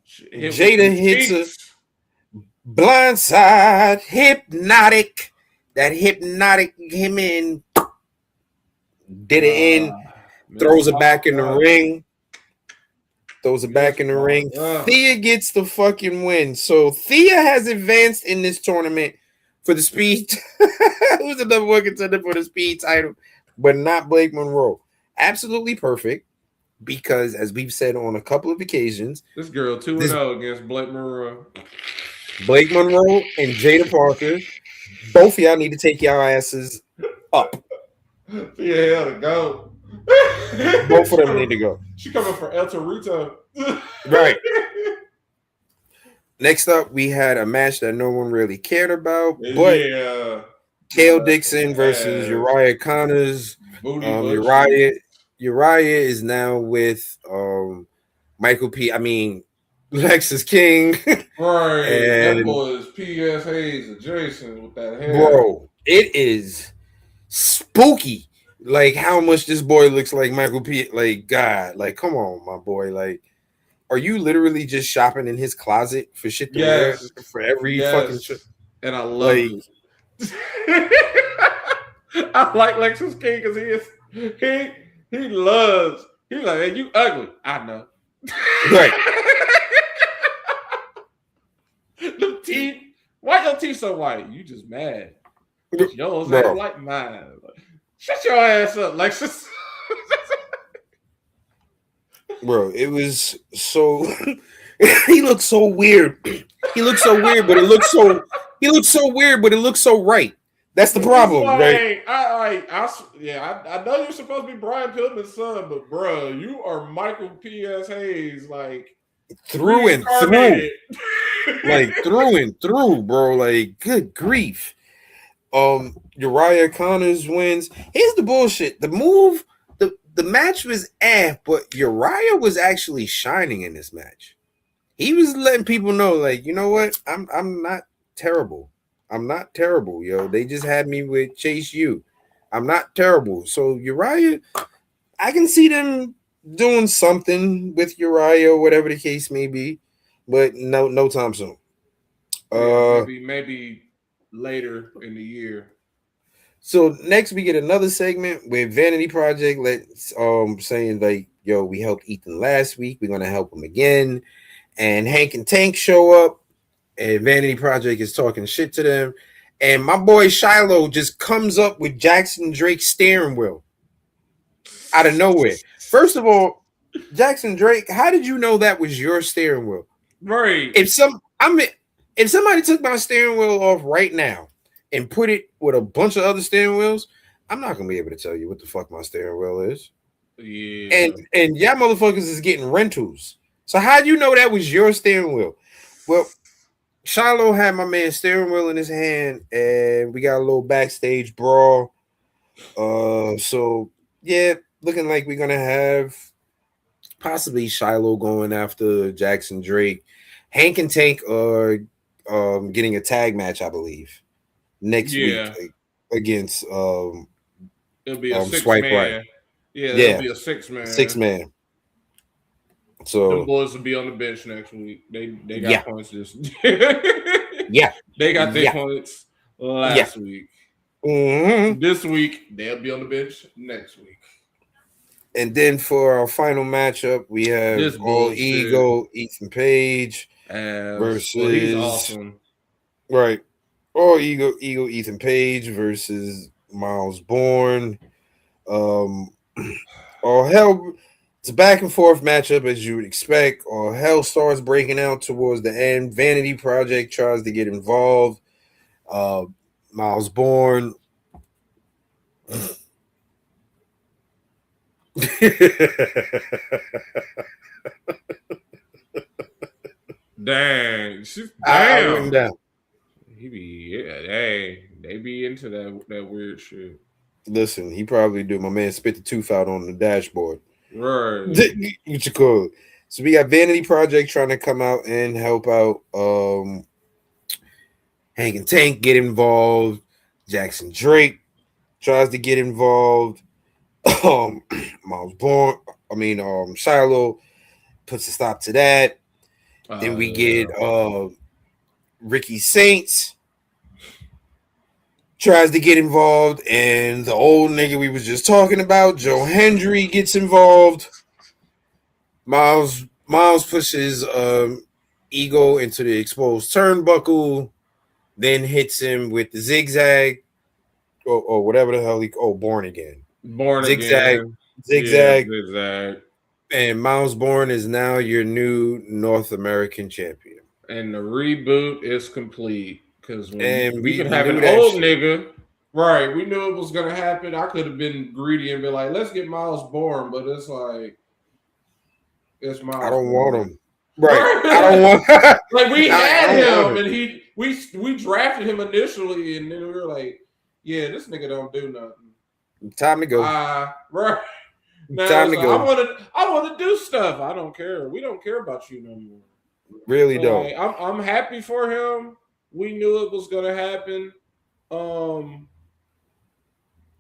hits a blindside hypnotic. That hypnotic him in. Did it in. Throws it back in the ring. Throws it back in the ring. Thea gets the fucking win. So Thea has advanced in this tournament for the speed. Who's the number one contender for the speed title? But not Blake Monroe. Absolutely perfect. Because as we've said on a couple of occasions, this girl 2-0 against Blake Monroe. Blake Monroe and Jada Parker, both of y'all need to take y'all asses up. Yeah, to go. Both of them need to go. She coming for El Torito. Right. Next up, we had a match that no one really cared about, but Kale Dixon versus Uriah Connors. Uriah is now with Michael P. I mean, Lexus King. Right. And that boy is P.S. Hayes adjacent with that hair. Bro, it is spooky. Like how much this boy looks like Michael P. Like, God, like, come on, my boy. Like, are you literally just shopping in his closet for shit to wear for every fucking shit? And I love it. I like Lexus King because he loves. He's like, hey, you ugly. I know. Right. The teeth. Why your teeth so white? You just mad. Yours ain't like mine. Shut your ass up, Lexus. Bro, it was so. He looks so weird. He looks so weird, but it looks so. He looks so weird, but it looks so right. That's the problem, right? I know you're supposed to be Brian Pillman's son, but bro, you are Michael P.S. Hayes, like through and through, like through and through, bro. Like, good grief. Uriah Connors wins. Here's the bullshit. The move, the match was but Uriah was actually shining in this match. He was letting people know, like, you know what? I'm not terrible. I'm not terrible, yo. They just had me with Chase U. I'm not terrible. So Uriah, I can see them doing something with Uriah, or whatever the case may be, but no time soon. Maybe later in the year. So next we get another segment with Vanity Project saying like, yo, we helped Ethan last week. We're gonna help him again. And Hank and Tank show up. And Vanity Project is talking shit to them. And my boy Shiloh just comes up with Jackson Drake's steering wheel out of nowhere. First of all, Jackson Drake, how did you know that was your steering wheel? Right. If somebody took my steering wheel off right now and put it with a bunch of other steering wheels, I'm not gonna be able to tell you what the fuck my steering wheel is. Yeah. And y'all motherfuckers is getting rentals. So how do you know that was your steering wheel? Well, Shiloh had my man's steering wheel in his hand, and we got a little backstage brawl. So yeah, looking like we're gonna have possibly Shiloh going after Jackson Drake. Hank and Tank are getting a tag match, I believe, next week against it'll be a Swipe man. Right. Yeah, it'll be a 6-man. 6-man. So the boys will be on the bench next week. They got points this. They got their points last week. Mm-hmm. This week they'll be on the bench next week. And then for our final matchup, we have All Ego Ethan Page versus he's awesome. Right. All Ego Ethan Page versus Miles Bourne. All hell. It's a back and forth matchup as you would expect. All hell starts breaking out towards the end. Vanity Project tries to get involved. Miles Bourne. Dang. I went down. They be into that weird shit. Listen, he probably do. My man spit the tooth out on the dashboard. Right. What you call it? So we got Vanity Project trying to come out and help out Hank and Tank get involved. Jackson Drake tries to get involved. Miles Bourne, Shiloh puts a stop to that. Then we get Ricky Saints tries to get involved, and the old nigga we was just talking about, Joe Hendry, gets involved. Miles pushes Ego into the exposed turnbuckle, then hits him with the zigzag or whatever the hell Born Again. Zigzag. Yeah, zigzag. And Miles Bourne is now your new North American champion. And the reboot is complete. Because when we can have an old nigga, right? We knew it was gonna happen. I could have been greedy and be like, "Let's get Miles Bourne," but it's like, it's Miles. I don't want him. Right? I don't want. Like we had him, and we drafted him initially, and then we were like, "Yeah, this nigga don't do nothing." Time to go. Right. Now, Time to go. I want to do stuff. I don't care. We don't care about you no more. Really don't. Like, I'm happy for him. We knew it was gonna happen.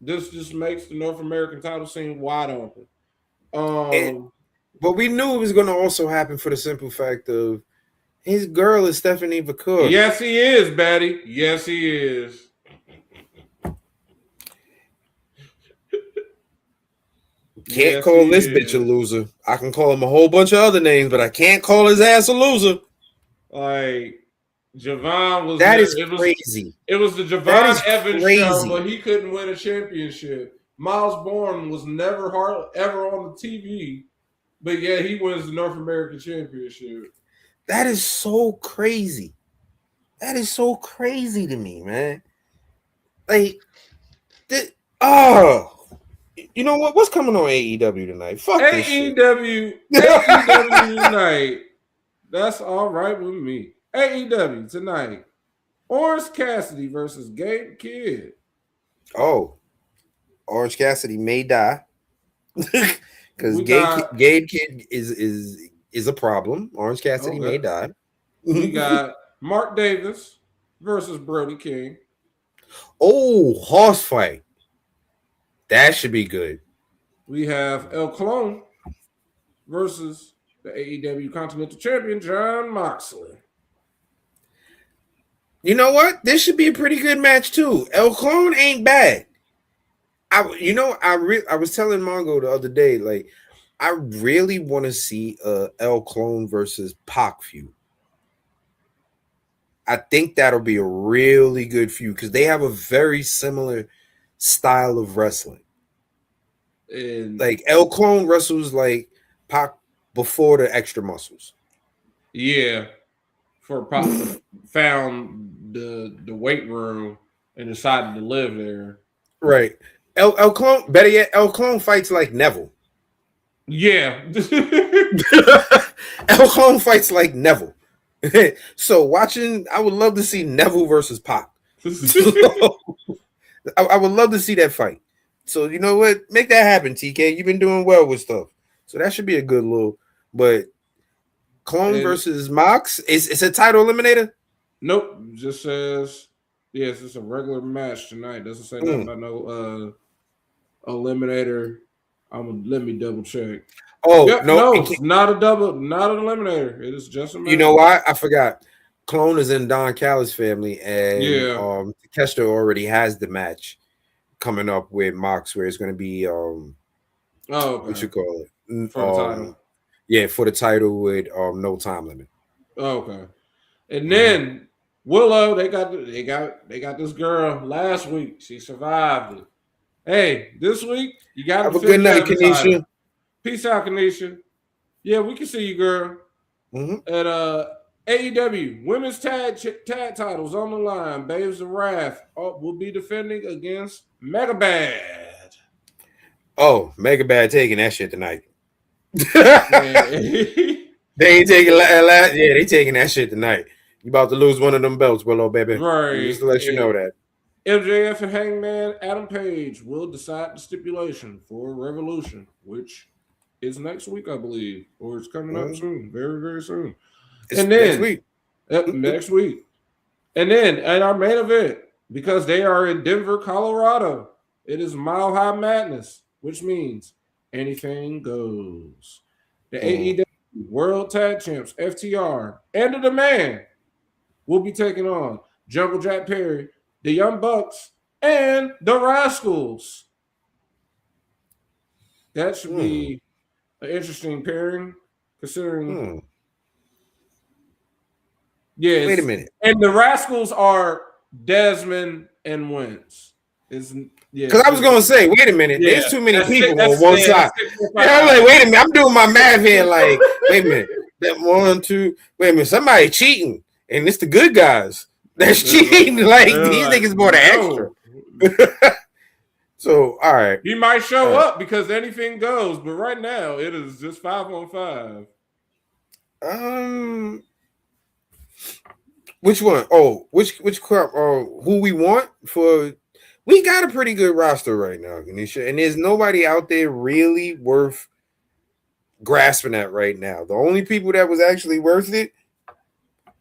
This just makes the North American title scene wide open. But we knew it was gonna also happen for the simple fact of his girl is Stephanie McCook. Yes, he is, Betty. Yes, he is. Can't call this bitch a loser. I can call him a whole bunch of other names, but I can't call his ass a loser. Like Javon was. That is crazy. It was the Javon Evans show, but he couldn't win a championship. Miles Bourne was never ever on the TV, but yeah, he wins the North American Championship. That is so crazy. That is so crazy to me, man. Like, you know what? What's coming on AEW tonight? Fuck this shit. AEW tonight. That's all right with me. AEW tonight. Orange Cassidy versus Gabe Kidd. Oh, Orange Cassidy may die because Gabe Kidd is a problem. Orange Cassidy may die. We got Mark Davis versus Brody King. Oh, horse fight. That should be good. We have El Clone versus the AEW Continental Champion, Jon Moxley. You know what? This should be a pretty good match too. El Clone ain't bad. I was telling Mongo the other day, like, I really want to see El Clone versus Pac feud. I think that'll be a really good feud because they have a very similar style of wrestling. And like El Clone wrestles like Pac before the extra muscles. Yeah. For Pac found the weight room and decided to live there. Right. El Clone, better yet, El Clone fights like Neville. Yeah. El Clone fights like Neville. So I would love to see Neville versus Pac. I would love to see that fight. So you know what? Make that happen, TK. You've been doing well with stuff. So that should be a good little. But Clone versus Mox, it's a title eliminator? Nope. Just says, yes, it's a regular match tonight. Doesn't say nothing about no eliminator. Let me double check. Oh, yep, no, it's not an eliminator. It is just a match. You know why? I forgot. Clone is in Don Callis' family, and Takeshita already has the match coming up with Mox, where it's going to be what you call it for the title. Yeah, for the title with no time limit. Okay, and then Willow, they got this girl last week. She survived it. Hey, this week you got have a good night, Kanisha. Peace out, Kanisha. Yeah, we can see you, girl. At AEW Women's Tag titles on the line. Babes of Wrath will be defending against Megabad. Oh, Megabad taking that shit tonight. They ain't taking they taking that shit tonight. You about to lose one of them belts, Willow, baby. Right. Just to let you know that. MJF and Hangman Adam Page will decide the stipulation for Revolution, which is next week, I believe, or it's coming up soon, very, very soon. Next week. Next week. And then at our main event, because they are in Denver, Colorado, it is Mile High Madness, which means anything goes. The AEW World Tag Champs, FTR, and the Man will be taking on Jungle Jack Perry, the Young Bucks, and the Rascals. That should be an interesting pairing, considering. Yeah, Wait a minute. And the Rascals are Desmond and Wentz. Because I was gonna say, wait a minute, there's too many people on one side. I'm like, wait a minute, I'm doing my math here. Like, wait a minute, that 1, 2, wait a minute, somebody cheating, and it's the good guys that's cheating. Like these niggas bought an extra. So, all right, he might show up because anything goes, but right now it is just 5-on-5. Which one? Oh, which crop? Who we want for? We got a pretty good roster right now, Ganesha, and there's nobody out there really worth grasping at right now. The only people that was actually worth it,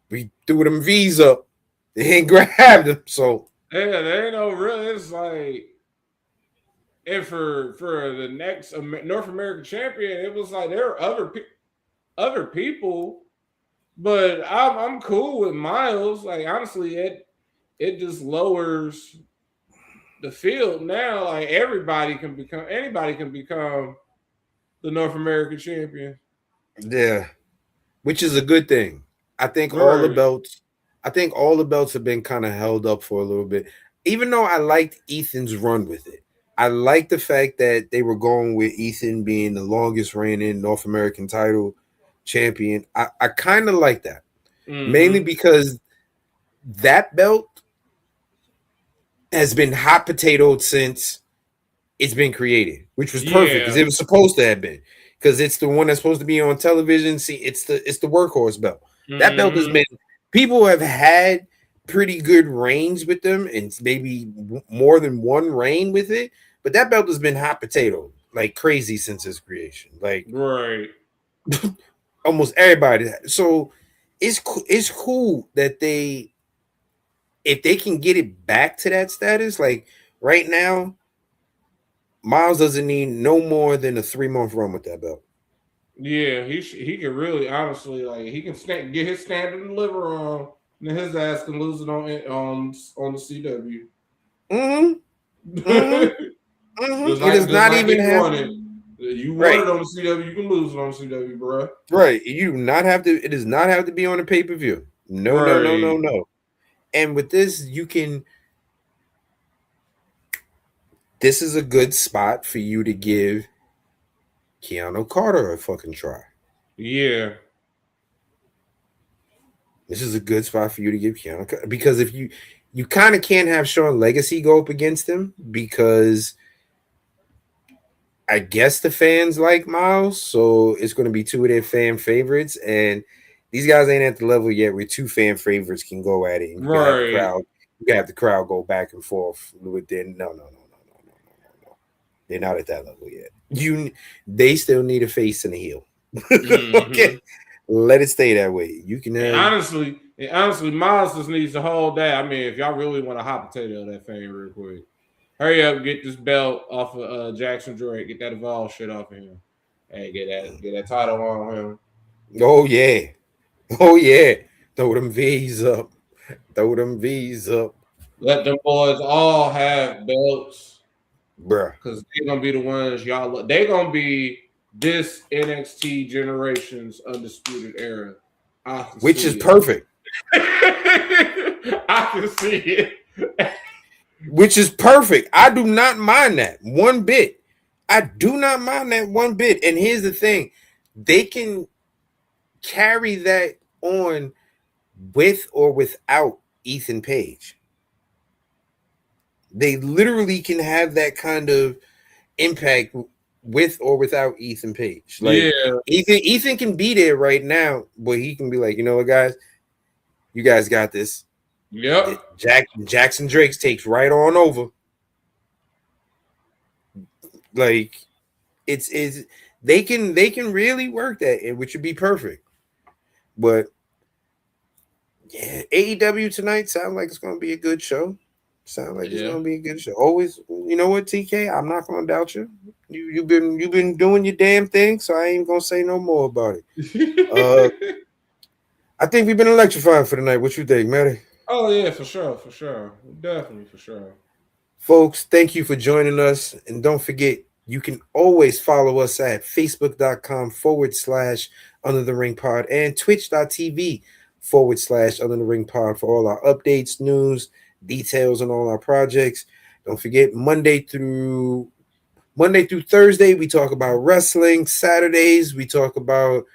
we threw them V's up. They ain't grabbed them, so yeah, they ain't no real. It's like, and for the next North American champion, it was like there are other people, but I'm cool with Miles. Like honestly, it just lowers the field now. Like anybody can become the North American champion. Yeah, which is a good thing. I think all the belts have been kind of held up for a little bit. Even though I liked Ethan's run with it, I like the fact that they were going with Ethan being the longest reigning North American title champion. I kind of like that, mainly because that belt has been hot potatoed since it's been created, which was perfect because it was supposed to have been, because it's the one that's supposed to be on television. See, it's the workhorse belt. That belt has been, people have had pretty good reigns with them and maybe more than one reign with it, but that belt has been hot potato like crazy since its creation. Like almost everybody. So it's cool that if they can get it back to that status, like right now, Miles doesn't need no more than a 3-month run with that belt. Yeah, he can really honestly, like, he can get his stand and deliver on, and his ass can lose it on the CW. It does not even have it. You want it on the CW, you can lose it on the CW, bro. Right. You do not have to. It does not have to be on a pay-per-view. No. And with this, you can. This is a good spot for you to give Keanu Carter a fucking try. Yeah. This is a good spot for you to give Keanu, because if you kind of can't have Sean Legacy go up against him, because I guess the fans like Miles, so it's going to be two of their fan favorites, and these guys ain't at the level yet where two fan favorites can go at it. And you can have the crowd go back and forth with their no. They're not at that level yet. They still need a face and a heel. Okay, let it stay that way. You can honestly, Miles just needs to hold that. I mean, if y'all really want to hot potato that thing real quick, hurry up, get this belt off of Jackson Drake, get that Evolve shit off of him, and get that title on him. Oh yeah, throw them V's up. Let them boys all have belts, bruh, because they're gonna be the ones y'all. They're gonna be this NXT generation's undisputed era, which is perfect. I can see it. Which is perfect. I do not mind that one bit. And here's the thing: they can carry that on with or without Ethan Page. They literally can have that kind of impact with or without Ethan Page. Like, Ethan can be there right now, but he can be like, you know what, guys, you guys got this. Yep. Jackson Drake takes right on over. Like, it's they can really work that, which would be perfect. But Yeah, AEW tonight sounds like it's gonna be a good show. Sound like it's Yeah. gonna be a good show. Always, you know what, TK? I'm not gonna doubt you. You've been doing your damn thing, so I ain't gonna say no more about it. I think we've been electrifying for the night. What you think, Matty? Oh yeah, for sure, definitely for sure. Folks, thank you for joining us. And don't forget, you can always follow us at facebook.com/Under the Ring Pod and twitch.tv/Under the Ring Pod for all our updates, news, details on all our projects. Don't forget, Monday through Thursday, we talk about wrestling. Saturdays, we talk about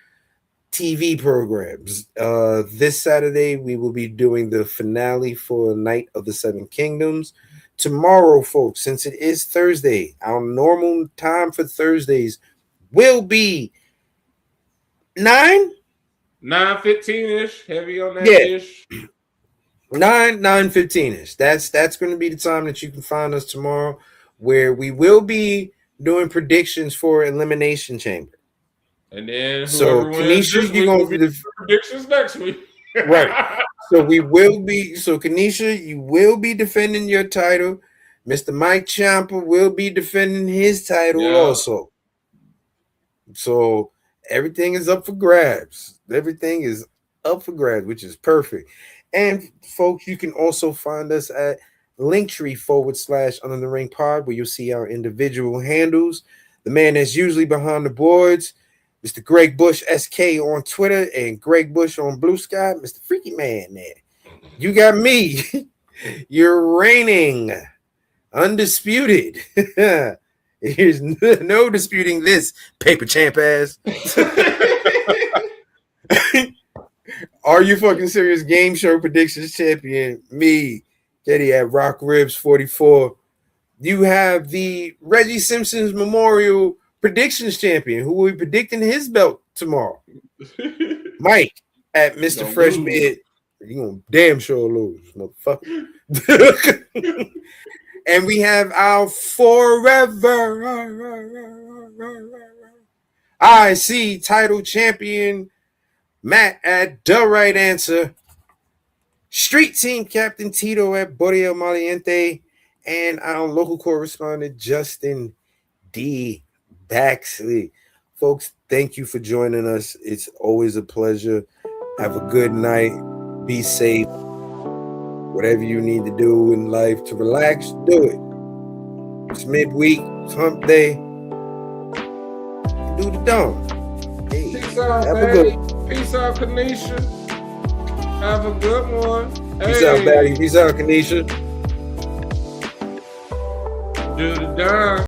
TV programs. This Saturday, we will be doing the finale for Night of the Seven Kingdoms. Tomorrow, folks, since it is Thursday, our normal time for Thursdays will be 9:15-ish, heavy on that ish. 9:15-ish. That's going to be the time that you can find us tomorrow, where we will be doing predictions for Elimination Chamber. And then so Kanisha, you're going to do the predictions next week. Right. So we will be. So Kanisha, you will be defending your title. Mr. Mike Ciampa will be defending his title also. So everything is up for grabs. Everything is up for grabs, which is perfect. And folks, you can also find us at Linktree/Under the Ring Pod, where you'll see our individual handles. The man that's usually behind the boards, Mr. Greg Bush SK on Twitter and Greg Bush on Blue Sky, Mr. Freaky Man there. You got me. You're reigning undisputed. There's no disputing this, paper champ ass. Are you fucking serious? Game show predictions champion, me, Getty at Rock Ribs 44. You have the Reggie Simpson's Memorial predictions champion, who will be predicting his belt tomorrow. Mike at Mr. Freshbeard. You're gonna damn sure lose, motherfucker. And we have our forever IC title champion, Matt at The Right Answer. Street Team Captain Tito at Borea Maliente. And our local correspondent, Justin D. Baxley. Folks, thank you for joining us. It's always a pleasure. Have a good night. Be safe. Whatever you need to do in life to relax, do it. It's midweek, it's hump day. Do the dumb. Hey, peace out, have baby. a good Peace out, Kanisha. Have a good one. Peace out, Batty. Peace out, Kanisha. Do the dime.